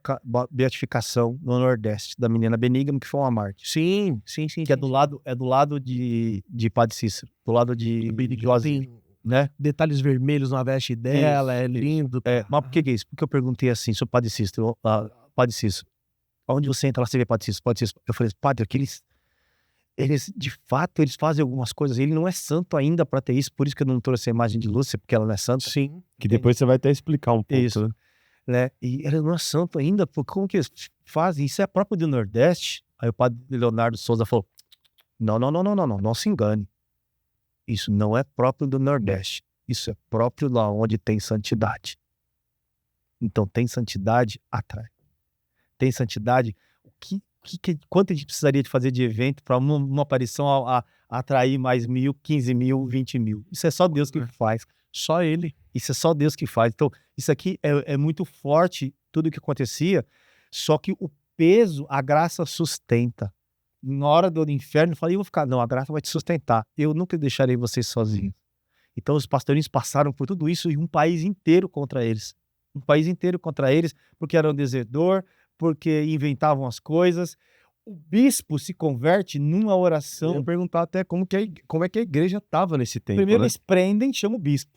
Speaker 3: beatificação no Nordeste da menina Benigno, que foi uma Marte.
Speaker 1: Sim.
Speaker 3: Que é do lado de Padre Cícero, do lado de Juazeiro,
Speaker 1: Tem
Speaker 3: né?
Speaker 1: detalhes vermelhos na veste dela,
Speaker 3: Isso,
Speaker 1: é lindo.
Speaker 3: Mas por que é isso? Porque eu perguntei assim sobre Padre Cícero, Padre Cícero, onde você entra lá, você vê Padre Cícero. Eu falei, Padre, eles de fato, eles fazem algumas coisas, ele não é santo ainda para ter isso, por isso que eu não trouxe a imagem de Lúcia, porque ela não é santa.
Speaker 1: Sim.
Speaker 4: Que depois você vai até explicar um pouco.
Speaker 3: Isso. Né? E ela não é santo ainda, porque como que eles fazem? Isso é próprio do Nordeste? Aí o Padre Leonardo Souza falou, não se engane. Isso não é próprio do Nordeste. Isso é próprio lá onde tem santidade. Então, tem santidade, atrai. Tem santidade, quanto a gente precisaria de fazer de evento para uma aparição atrair mais 1.000, 15.000, 20.000? Isso é só Deus que faz.
Speaker 1: Só ele.
Speaker 3: Isso é só Deus que faz. Então, isso aqui é muito forte, tudo o que acontecia, só que o peso, a graça sustenta. Na hora do inferno, eu falei, eu vou ficar, não, a graça vai te sustentar. Eu nunca deixarei vocês sozinhos. Então, os pastorinhos passaram por tudo isso e um país inteiro contra eles. Um país inteiro contra eles, porque eram desertor, porque inventavam as coisas. O bispo se converte numa oração.
Speaker 4: Eu ia perguntar até como é que a igreja estava nesse tempo.
Speaker 3: Primeiro
Speaker 4: né?
Speaker 3: eles prendem, chamam o bispo.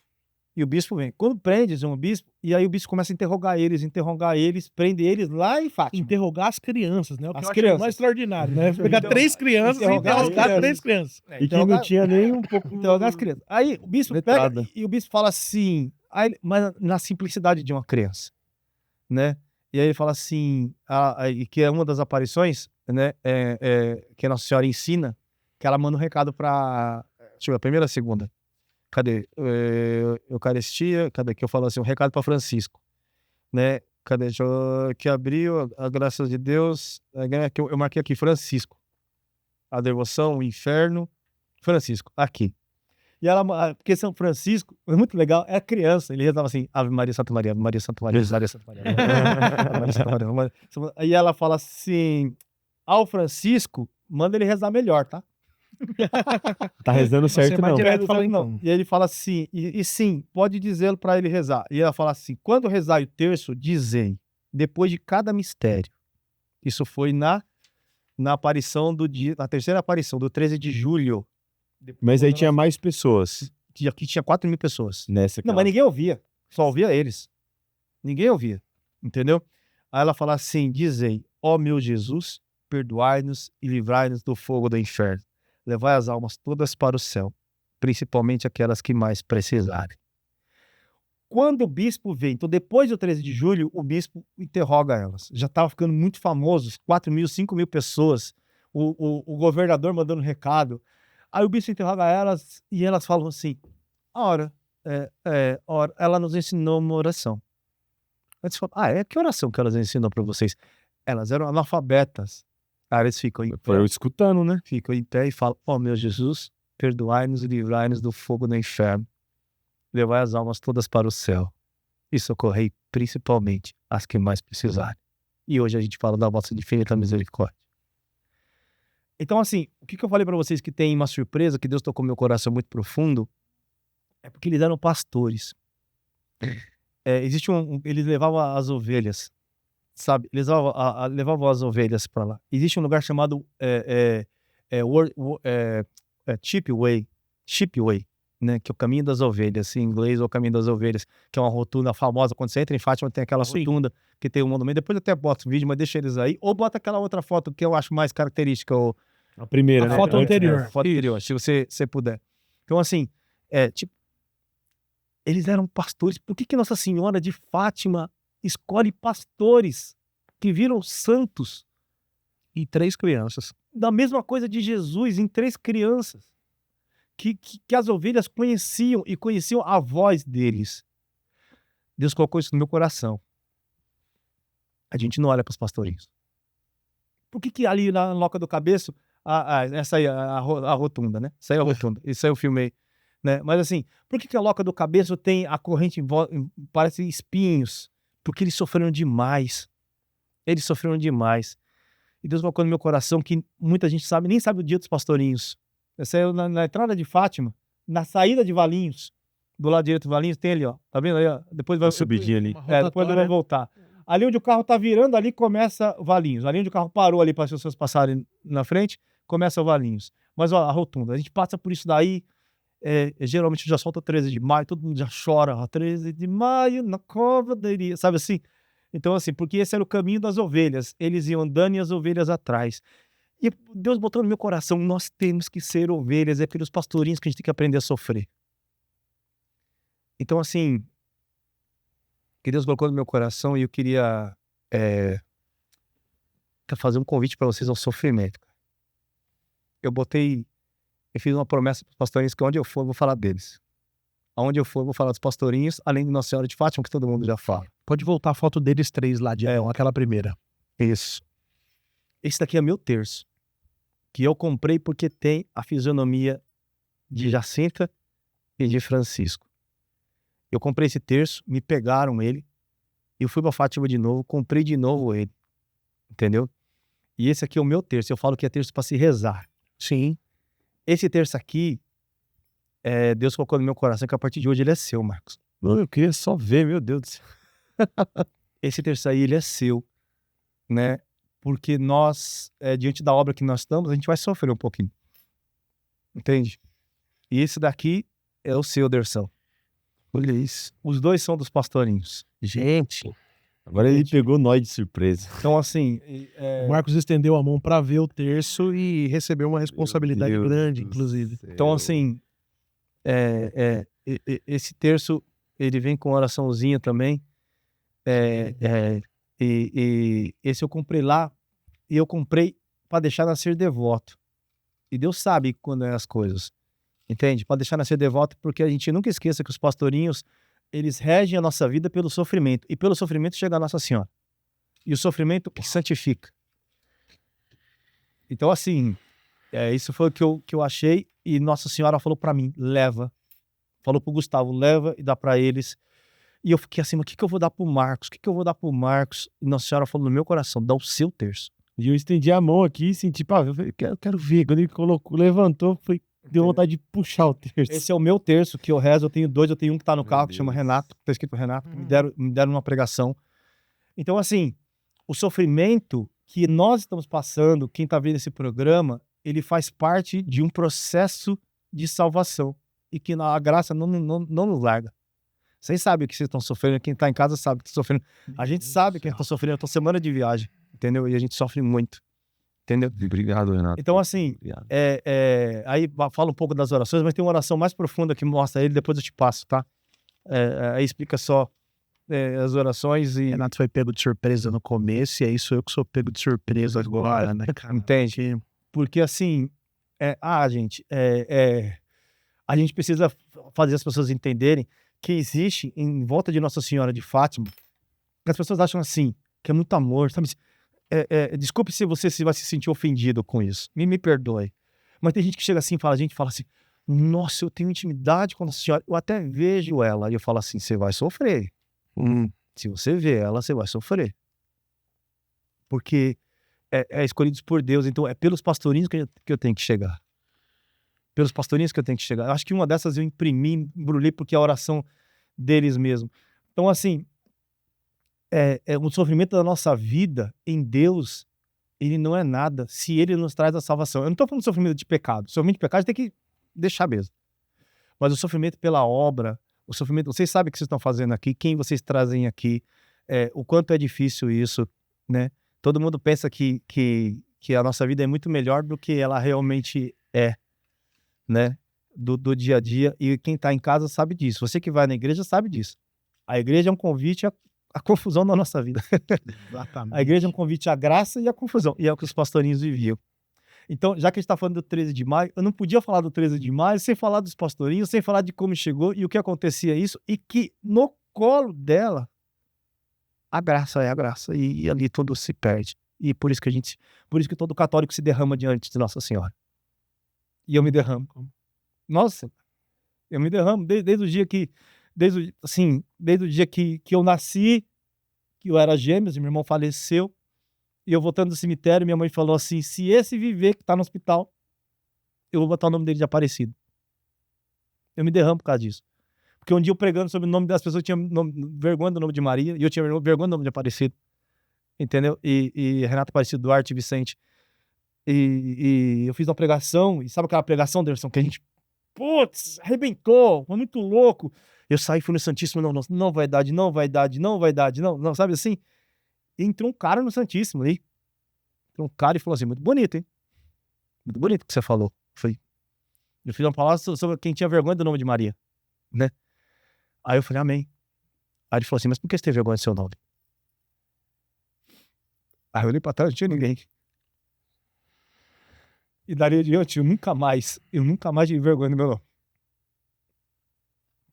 Speaker 3: E o bispo vem. Quando prende, chama o bispo, e aí o bispo começa a interrogar eles, prende eles lá em Fátima.
Speaker 1: Interrogar as crianças, né? O que
Speaker 3: As
Speaker 1: eu acho
Speaker 3: crianças.
Speaker 1: mais extraordinário, né? Pegar
Speaker 3: Então,
Speaker 1: 3 crianças e
Speaker 3: interrogar as
Speaker 1: interrogar 3
Speaker 3: crianças.
Speaker 1: crianças.
Speaker 4: E que não tinha nem um pouco.
Speaker 3: Interrogar as crianças. Aí o bispo
Speaker 4: Letrada.
Speaker 3: pega e o bispo fala assim, mas na simplicidade de uma criança, né? E aí ele fala assim, que é uma das aparições, né? Que a Nossa Senhora ensina, que ela manda um recado para, deixa eu ver, a primeira ou a segunda? Cadê? Eucaristia, cadê? Que eu falo assim, um recado para Francisco, né? Cadê? Que abriu a graça de Deus, eu marquei aqui, Francisco. A devoção, o inferno, Francisco, aqui. E ela, porque São Francisco, é muito legal, é criança, ele rezava assim, Ave Maria, Santa Maria, Ave Maria, Santa Maria, Ave Maria, Santa Maria. Ave Maria, Santa Maria, Ave Maria, Santa Maria. E ela fala assim, ao Francisco, manda ele rezar melhor, tá?
Speaker 4: Tá rezando
Speaker 1: Você é
Speaker 4: certo,
Speaker 1: mais
Speaker 4: não.
Speaker 1: direto.
Speaker 3: Não,
Speaker 1: fala, então.
Speaker 3: E ele fala assim, e sim, pode dizê-lo para ele rezar. E ela fala assim, quando rezai o terço, dizei, depois de cada mistério. Isso foi na aparição do dia, na terceira aparição, do 13 de julho.
Speaker 4: Mas aí tinha mais pessoas
Speaker 3: Aqui tinha 4.000 pessoas.
Speaker 4: nessa.
Speaker 3: Não, mas ninguém ouvia. Só ouvia eles. Ninguém ouvia. Entendeu? Aí ela fala assim, dizei, ó meu Jesus, perdoai-nos e livrai-nos do fogo do inferno. Levai as almas todas para o céu, principalmente aquelas que mais precisarem. Quando o bispo vem, então depois do 13 de julho, o bispo interroga elas. Já estava ficando muito famosos, 4.000, 5.000 pessoas, o governador mandando recado. Aí o bispo interroga elas e elas falam assim, ora, ela nos ensinou uma oração. Eles falam, que oração que elas ensinam para vocês? Elas eram analfabetas. Aí eles ficam em
Speaker 4: Foi
Speaker 3: pé,
Speaker 4: eu escutando, né?
Speaker 3: e falam, ó meu Jesus, perdoai-nos e livrai-nos do fogo do inferno. Levai as almas todas para o céu e socorrei principalmente as que mais precisarem. E hoje a gente fala da vossa infinita misericórdia. Então, assim, o que eu falei para vocês que tem uma surpresa, que Deus tocou meu coração muito profundo, é porque eles eram pastores. Eles levavam as ovelhas, sabe? Eles levavam as ovelhas para lá. Existe um lugar chamado Sheepway, né, que é o caminho das ovelhas, em inglês é o caminho das ovelhas, que é uma rotunda famosa, quando você entra em Fátima tem aquela rotunda que tem um monumento, depois eu até boto o vídeo, mas deixa eles aí, ou bota aquela outra foto que eu acho mais característica,
Speaker 4: A primeira,
Speaker 1: A
Speaker 4: né?
Speaker 1: foto anterior.
Speaker 3: a foto anterior, se você puder. Então assim, eles eram pastores, por que Nossa Senhora de Fátima escolhe pastores que viram santos
Speaker 1: E 3 crianças.
Speaker 3: da mesma coisa de Jesus em 3 crianças? Que as ovelhas conheciam e conheciam a voz deles. Deus colocou isso no meu coração. A gente não olha para os pastorinhos. Por que ali na Loca do Cabeço, essa aí, a rotunda, né? Isso aí é a rotunda, isso aí eu filmei. Né? Mas assim, por que a Loca do Cabeço tem a corrente parece espinhos? Porque eles sofreram demais. Eles sofreram demais. E Deus colocou no meu coração que muita gente nem sabe o dia dos pastorinhos. Essa é na entrada de Fátima, na saída de Valinhos, do lado direito de Valinhos, tem ali, ó. Tá vendo aí, ó? Depois vai
Speaker 4: Subidinha ali.
Speaker 3: depois eu vou voltar. Ali onde o carro tá virando, ali começa Valinhos. Ali onde o carro parou ali para as pessoas passarem na frente, começa Valinhos. Mas ó, a rotunda, a gente passa por isso daí, geralmente já solta 13 de maio, todo mundo já chora, ó, 13 de maio na cova da iria, sabe assim? Então assim, porque esse era o caminho das ovelhas, eles iam andando e as ovelhas atrás. E Deus botou no meu coração, nós temos que ser ovelhas, é pelos pastorinhos que a gente tem que aprender a sofrer. Então assim, que Deus colocou no meu coração e eu queria fazer um convite para vocês ao sofrimento. Eu fiz uma promessa para os pastorinhos que onde eu for, eu vou falar deles. Aonde eu for, eu vou falar dos pastorinhos, além de Nossa Senhora de Fátima, que todo mundo já fala.
Speaker 1: Pode voltar a foto deles 3 lá, aquela primeira.
Speaker 3: Isso. Esse daqui é meu terço, que eu comprei porque tem a fisionomia de Jacinta e de Francisco. Eu comprei esse terço, me pegaram ele, eu fui para Fátima de novo, comprei de novo ele, entendeu? E esse aqui é o meu terço, eu falo que é terço para se rezar.
Speaker 1: Sim.
Speaker 3: Esse terço aqui, Deus colocou no meu coração que a partir de hoje ele é seu, Marcos.
Speaker 4: Não, eu queria só ver, meu Deus do céu.
Speaker 3: Esse terço aí, ele é seu, né? Porque nós, diante da obra que nós estamos, a gente vai sofrer um pouquinho. Entende? E esse daqui é o seu, Dersão.
Speaker 4: Olha isso.
Speaker 3: Os dois são dos pastorinhos.
Speaker 1: Gente,
Speaker 4: Agora ele pegou nós de surpresa.
Speaker 3: Então, assim...
Speaker 1: o Marcos estendeu a mão para ver o terço e recebeu uma responsabilidade
Speaker 4: Meu Deus
Speaker 1: grande,
Speaker 4: do
Speaker 1: inclusive.
Speaker 4: céu.
Speaker 3: Então, assim, esse terço, ele vem com oraçãozinha também. E esse eu comprei lá, e eu comprei para deixar nascer devoto. E Deus sabe quando é as coisas, entende? Para deixar nascer devoto, porque a gente nunca esqueça que os pastorinhos, eles regem a nossa vida pelo sofrimento, e pelo sofrimento chega a Nossa Senhora. E o sofrimento que santifica. Então, assim, Isso foi o que eu achei. E Nossa Senhora falou pra mim, leva. Falou pro Gustavo, leva e dá pra eles. E eu fiquei assim, mas o que eu vou dar pro Marcos? O que eu vou dar pro Marcos? E Nossa Senhora falou no meu coração, dá o seu terço.
Speaker 4: E eu estendi a mão aqui e senti, pá, eu quero ver. Quando ele colocou, levantou, deu vontade de puxar o terço.
Speaker 3: Esse é o meu terço que eu rezo. Eu tenho 2, eu tenho um que tá no carro, que chama
Speaker 2: Deus.
Speaker 3: Renato, que tá escrito Renato, que me deram uma pregação. Então, assim, o sofrimento que nós estamos passando, quem tá vendo esse programa, ele faz parte de um processo de salvação. E que a graça não nos larga. Vocês sabem o que vocês estão sofrendo, quem tá em casa sabe que tá sofrendo. A gente sabe que tá sofrendo, eu tô semana de viagem, entendeu? E a gente sofre muito, entendeu?
Speaker 2: Obrigado, Renato.
Speaker 3: Então, assim,
Speaker 2: Obrigado.
Speaker 3: aí fala um pouco das orações, mas tem uma oração mais profunda que mostra ele, depois eu te passo, tá? Aí explica só as orações e...
Speaker 1: Renato foi pego de surpresa no começo, e aí sou eu que sou pego de surpresa agora, né, cara?
Speaker 3: Entende? Porque, assim, gente, a gente precisa fazer as pessoas entenderem que existe em volta de Nossa Senhora de Fátima, as pessoas acham assim, que é muito amor, sabe? Desculpe se você vai se sentir ofendido com isso, me perdoe. Mas tem gente que chega assim e fala, a gente fala assim, nossa, eu tenho intimidade com Nossa Senhora, eu até vejo ela, e eu falo assim, você vai sofrer. Se você vê ela, você vai sofrer. Porque é escolhidos por Deus, então é pelos pastorinhos que eu tenho que chegar. Pelos pastorinhos que eu tenho que chegar. Eu acho que uma dessas eu imprimi, embrulhei, porque é a oração deles mesmo. Então, assim, o sofrimento da nossa vida em Deus, ele não é nada se ele nos traz a salvação. Eu não estou falando de sofrimento de pecado. Sofrimento de pecado tem que deixar mesmo. Mas o sofrimento pela obra, o sofrimento... Vocês sabem o que vocês estão fazendo aqui, quem vocês trazem aqui, o quanto é difícil isso, né? Todo mundo pensa que a nossa vida é muito melhor do que ela realmente é, né? Do dia a dia. E quem está em casa sabe disso. Você que vai na igreja sabe disso. A igreja é um convite à confusão da nossa vida.
Speaker 1: Exatamente.
Speaker 3: A igreja é um convite à graça e à confusão. E é o que os pastorinhos viviam. Então, já que a gente está falando do 13 de maio, eu não podia falar do 13 de maio sem falar dos pastorinhos, sem falar de como chegou e o que acontecia isso, e que no colo dela, a graça é a graça, e ali tudo se perde. E por isso que todo católico se derrama diante de Nossa Senhora. E eu me derramo. Nossa, eu me derramo desde o dia que eu nasci, que eu era gêmeos, e meu irmão faleceu, e eu voltando do cemitério, minha mãe falou assim, se esse viver que tá no hospital, eu vou botar o nome dele de Aparecido. Eu me derramo por causa disso. Porque um dia eu pregando sobre o nome das pessoas, eu tinha vergonha do nome de Maria, e eu tinha vergonha do nome de Aparecido. Entendeu? E Renato Aparecido, Duarte, Vicente. E eu fiz uma pregação, e sabe aquela pregação, Anderson, que a gente, putz, arrebentou, foi muito louco. Eu saí, fui no Santíssimo, não vai dar, não, sabe assim? E entrou um cara no Santíssimo ali. Entrou um cara e falou assim, muito bonito, hein? Muito bonito o que você falou. Eu fiz uma palavra sobre quem tinha vergonha do nome de Maria, né? Aí eu falei, amém. Aí ele falou assim, mas por que você tem vergonha do seu nome? Aí eu olhei pra trás, não tinha ninguém. E dali adiante, eu nunca mais tive vergonha do meu nome.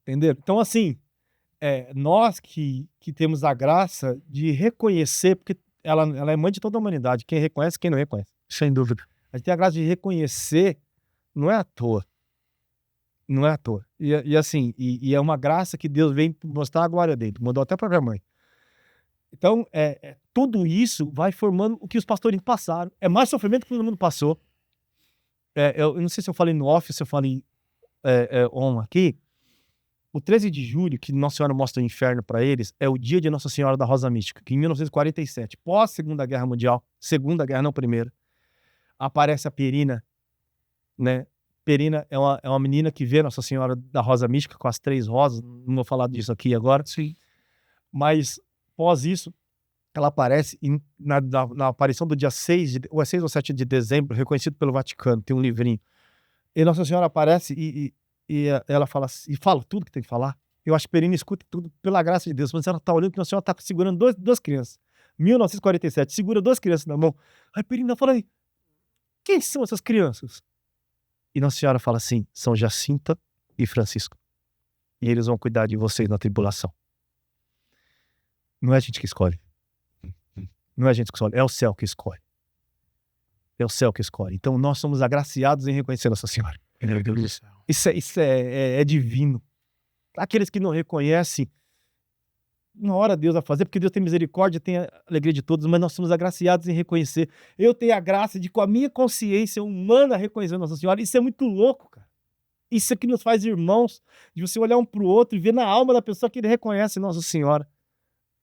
Speaker 3: Entendeu? Então, assim, nós que temos a graça de reconhecer, porque ela é mãe de toda a humanidade, quem reconhece, quem não reconhece.
Speaker 1: Sem dúvida.
Speaker 3: A gente tem a graça de reconhecer, não é à toa. Não é à toa. E assim, é uma graça que Deus vem mostrar a glória dele. Mandou até para minha mãe. Então, tudo isso vai formando o que os pastorinhos passaram. É mais sofrimento que todo mundo passou. Eu não sei se eu falei no off, se eu falei on aqui. O 13 de julho, que Nossa Senhora mostra o inferno para eles, é o dia de Nossa Senhora da Rosa Mística, que em 1947, pós Segunda Guerra Mundial, Segunda Guerra, não Primeira, aparece a Perina, né? Perina é uma menina que vê Nossa Senhora da Rosa Mística com as 3 rosas, não vou falar disso aqui agora.
Speaker 1: Sim.
Speaker 3: Mas, pós isso, ela aparece na aparição do dia 6 ou 6 ou 7 de dezembro, reconhecido pelo Vaticano, tem um livrinho. E Nossa Senhora aparece e ela fala tudo que tem que falar. Eu acho que Perina escuta tudo pela graça de Deus, mas ela tá olhando que Nossa Senhora tá segurando duas crianças. 1947, segura 2 crianças na mão. Aí Perina fala aí, quem são essas crianças? E Nossa Senhora fala assim, são Jacinta e Francisco. E eles vão cuidar de vocês na tribulação. Não é a gente que escolhe. Não é a gente que escolhe, é o céu que escolhe. é o céu que escolhe. Então nós somos agraciados em reconhecer Nossa Senhora.
Speaker 1: Meu Deus do céu.
Speaker 3: Isso é divino. Aqueles que não reconhecem, uma hora Deus vai fazer, porque Deus tem misericórdia, tem a alegria de todos, mas nós somos agraciados em reconhecer. Eu tenho a graça de, com a minha consciência humana, reconhecer Nossa Senhora. Isso é muito louco, cara. Isso é que nos faz irmãos, de você olhar um para o outro e ver na alma da pessoa que ele reconhece Nossa Senhora.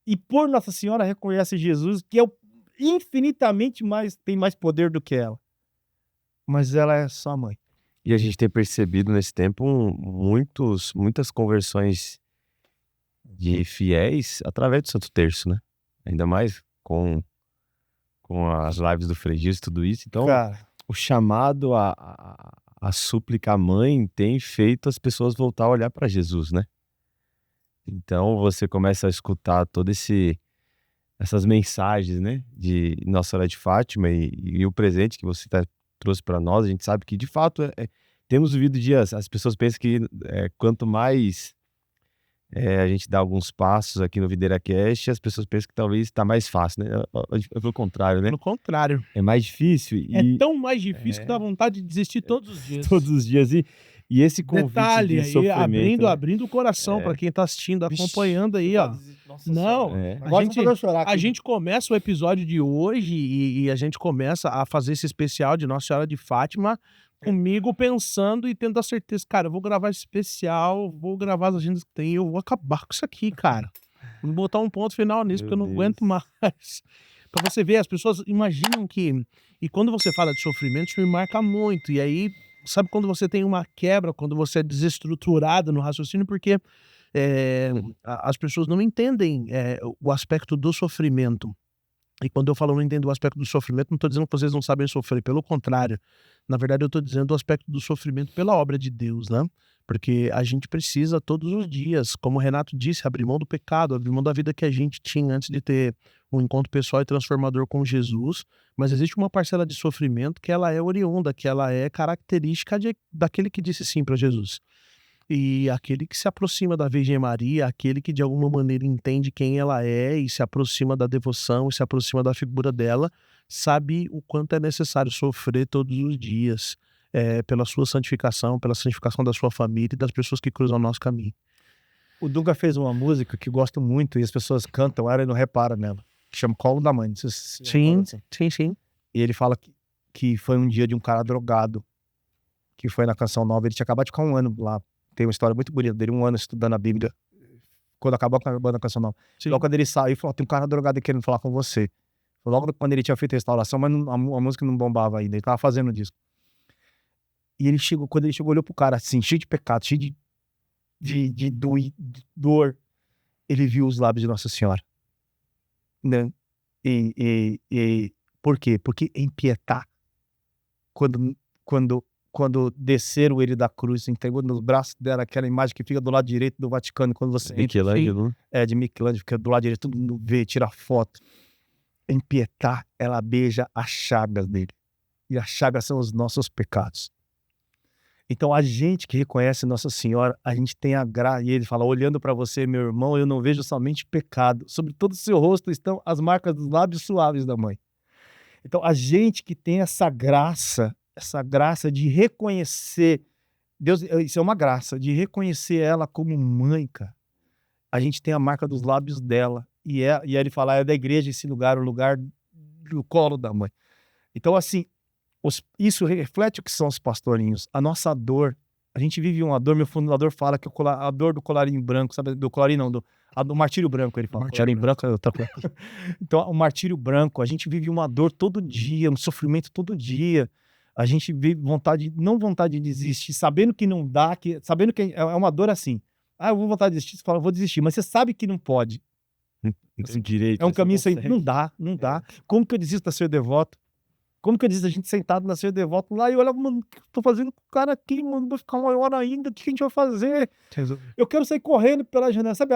Speaker 3: E por Nossa Senhora reconhece Jesus, que é infinitamente mais, tem mais poder do que ela. Mas ela é só mãe.
Speaker 2: E a gente tem percebido nesse tempo muitas conversões de fiéis através do Santo Terço, né? Ainda mais com as lives do Frei Gilson e tudo isso. Então,
Speaker 3: Cara,
Speaker 2: o chamado a súplica à mãe tem feito as pessoas voltar a olhar para Jesus, né? Então, você começa a escutar essas mensagens, né? De Nossa Senhora de Fátima e o presente que você trouxe para nós. A gente sabe que, de fato, temos vivido dias. As pessoas pensam que quanto mais a gente dá alguns passos aqui no Videira Cast, as pessoas pensam que talvez está mais fácil, né? Pelo contrário, né?
Speaker 1: Pelo contrário.
Speaker 2: É mais difícil
Speaker 1: É
Speaker 2: e
Speaker 1: tão mais difícil que dá vontade de desistir todos os dias.
Speaker 2: todos os dias. E esse convite
Speaker 1: Detalhe
Speaker 2: de
Speaker 1: aí,
Speaker 2: sofrimento, né?
Speaker 1: abrindo o coração para quem tá assistindo, acompanhando aí, ó. Não,
Speaker 2: É.
Speaker 1: a gente começa o episódio de hoje e a gente começa a fazer esse especial de Nossa Senhora de Fátima comigo pensando e tendo a certeza, cara, eu vou gravar esse especial, vou gravar as agendas que tem, eu vou acabar com isso aqui, cara. Vou botar um ponto final nisso,
Speaker 2: Meu
Speaker 1: porque eu não
Speaker 2: Deus.
Speaker 1: aguento mais. Pra você ver, as pessoas imaginam que... E quando você fala de sofrimento, isso me marca muito. E aí, sabe quando você tem uma quebra, quando você é desestruturado no raciocínio, porque as pessoas não entendem o aspecto do sofrimento. E quando eu falo não entendo o aspecto do sofrimento, não estou dizendo que vocês não sabem sofrer, pelo contrário. Na verdade, eu estou dizendo o aspecto do sofrimento pela obra de Deus, né? Porque a gente precisa todos os dias, como o Renato disse, abrir mão do pecado, abrir mão da vida que a gente tinha antes de ter um encontro pessoal e transformador com Jesus. Mas existe uma parcela de sofrimento que ela é oriunda, que ela é característica daquele que disse sim para Jesus. E aquele que se aproxima da Virgem Maria, aquele que de alguma maneira entende quem ela é e se aproxima da devoção e se aproxima da figura dela, sabe o quanto é necessário sofrer todos os dias pela sua santificação, pela santificação da sua família e das pessoas que cruzam o nosso caminho.
Speaker 3: o Dunga fez uma música que eu gosto muito e as pessoas cantam ela e não reparam nela, que chama Colo da Mãe. Não sei se você já falou assim.
Speaker 1: Sim.
Speaker 3: E ele fala que foi um dia de um cara drogado, que foi na Canção Nova. Ele tinha acabado de ficar um ano lá. Tem uma história muito bonita dele, um ano estudando a Bíblia, quando acabou a Canção Nova.
Speaker 1: Sim.
Speaker 3: Logo quando ele saiu, ele falou, tem um cara drogado querendo falar com você. Logo quando ele tinha feito a restauração, mas a música não bombava ainda, ele tava fazendo o disco. E ele chegou, quando ele chegou, olhou pro cara assim, cheio de pecado, cheio de dor. Ele viu os lábios de Nossa Senhora. Né? E por quê? Porque em Pietà, quando desceram ele da cruz, entregou nos braços dela aquela imagem que fica do lado direito do Vaticano, quando você entra,
Speaker 2: Michelangelo, né?
Speaker 3: de Michelangelo, fica do lado direito, todo mundo vê, tira foto. Em Pietà, ela beija as chagas dele. E as chagas são os nossos pecados. Então, a gente que reconhece Nossa Senhora, a gente tem a graça. E ele fala, olhando para você, meu irmão, eu não vejo somente pecado. Sobre todo o seu rosto estão as marcas dos lábios suaves da mãe. Então, a gente que tem essa graça de reconhecer Deus, isso é uma graça, de reconhecer ela como mãe, cara. A gente tem a marca dos lábios dela. E aí ele fala, é da igreja esse lugar, o lugar do colo da mãe. Então, assim, isso reflete o que são os pastorinhos. A nossa dor, a gente vive uma dor, meu fundador fala que a dor do colarinho branco, sabe? Do colarinho não, do martírio branco, ele fala. Colarinho branco é outra coisa. Então, o martírio branco, a gente vive uma dor todo dia, um sofrimento todo dia. A gente vive não vontade de desistir, sabendo que não dá, sabendo que é uma dor assim. Ah, eu vou vontade de desistir, você fala, eu vou desistir, mas você sabe que não pode.
Speaker 2: Não tem direito.
Speaker 3: É um caminho sem.
Speaker 2: consegue.
Speaker 3: Não dá. Como que eu desisto da ser devoto? Como que eu desisto da gente sentado na ser devoto lá e olha, mano, o que eu tô fazendo com o cara aqui, mano? Vai ficar uma hora ainda, o que a gente vai fazer? Eu quero sair correndo pela janela. Sabe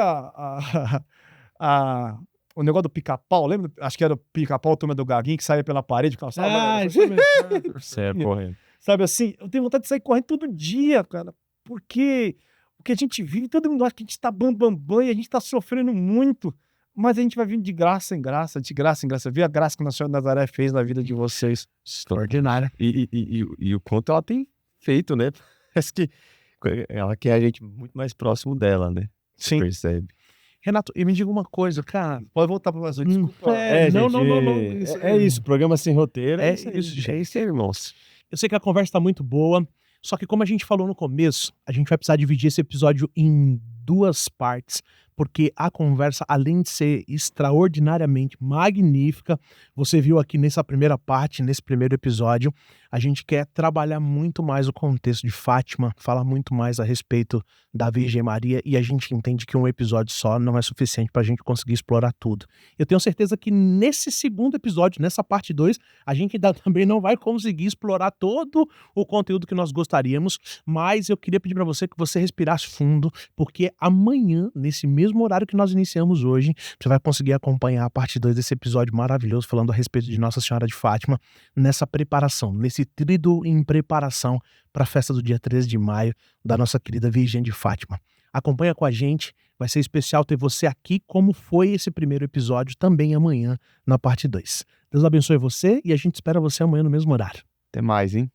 Speaker 3: o negócio do pica-pau? Lembra? Acho que era o pica-pau, a turma do Gaguinho, que saía pela parede.
Speaker 1: Isso mesmo.
Speaker 2: Certo, correndo.
Speaker 3: Sabe assim? Eu tenho vontade de sair correndo todo dia, cara. Porque o que a gente vive, todo mundo acha que a gente tá bambambam e a gente tá sofrendo muito. Mas a gente vai vir de graça em graça, de graça em graça. Viu a graça que Nossa Senhora de Nazaré fez na vida de vocês?
Speaker 1: Extraordinária.
Speaker 2: E o quanto ela tem feito, né? Parece que ela quer a gente muito mais próximo dela, né?
Speaker 3: Sim.
Speaker 2: Percebe?
Speaker 1: Renato, e me diga uma coisa, cara.
Speaker 3: Pode voltar para o azul, desculpa.
Speaker 1: Não.
Speaker 4: É isso, programa sem roteiro.
Speaker 1: É
Speaker 4: isso aí.
Speaker 1: isso, gente.
Speaker 2: É isso aí, irmãos.
Speaker 1: Eu sei que a conversa tá muito boa, só que como a gente falou no começo, a gente vai precisar dividir esse episódio em 2 partes, porque a conversa, além de ser extraordinariamente magnífica, você viu aqui nessa primeira parte, nesse primeiro episódio, a gente quer trabalhar muito mais o contexto de Fátima, falar muito mais a respeito da Virgem Maria, e a gente entende que um episódio só não é suficiente para a gente conseguir explorar tudo. Eu tenho certeza que nesse segundo episódio, nessa parte 2, a gente ainda também não vai conseguir explorar todo o conteúdo que nós gostaríamos, mas eu queria pedir para você que você respirasse fundo, porque amanhã, nesse mesmo horário que nós iniciamos hoje, você vai conseguir acompanhar a parte 2 desse episódio maravilhoso falando a respeito de Nossa Senhora de Fátima, nessa preparação, nesse tríduo em preparação para a festa do dia 13 de maio da nossa querida Virgem de Fátima. Acompanha com a gente, vai ser especial ter você aqui, como foi esse primeiro episódio, também amanhã na parte 2. Deus abençoe você e a gente espera você amanhã no mesmo horário.
Speaker 2: Até mais, hein?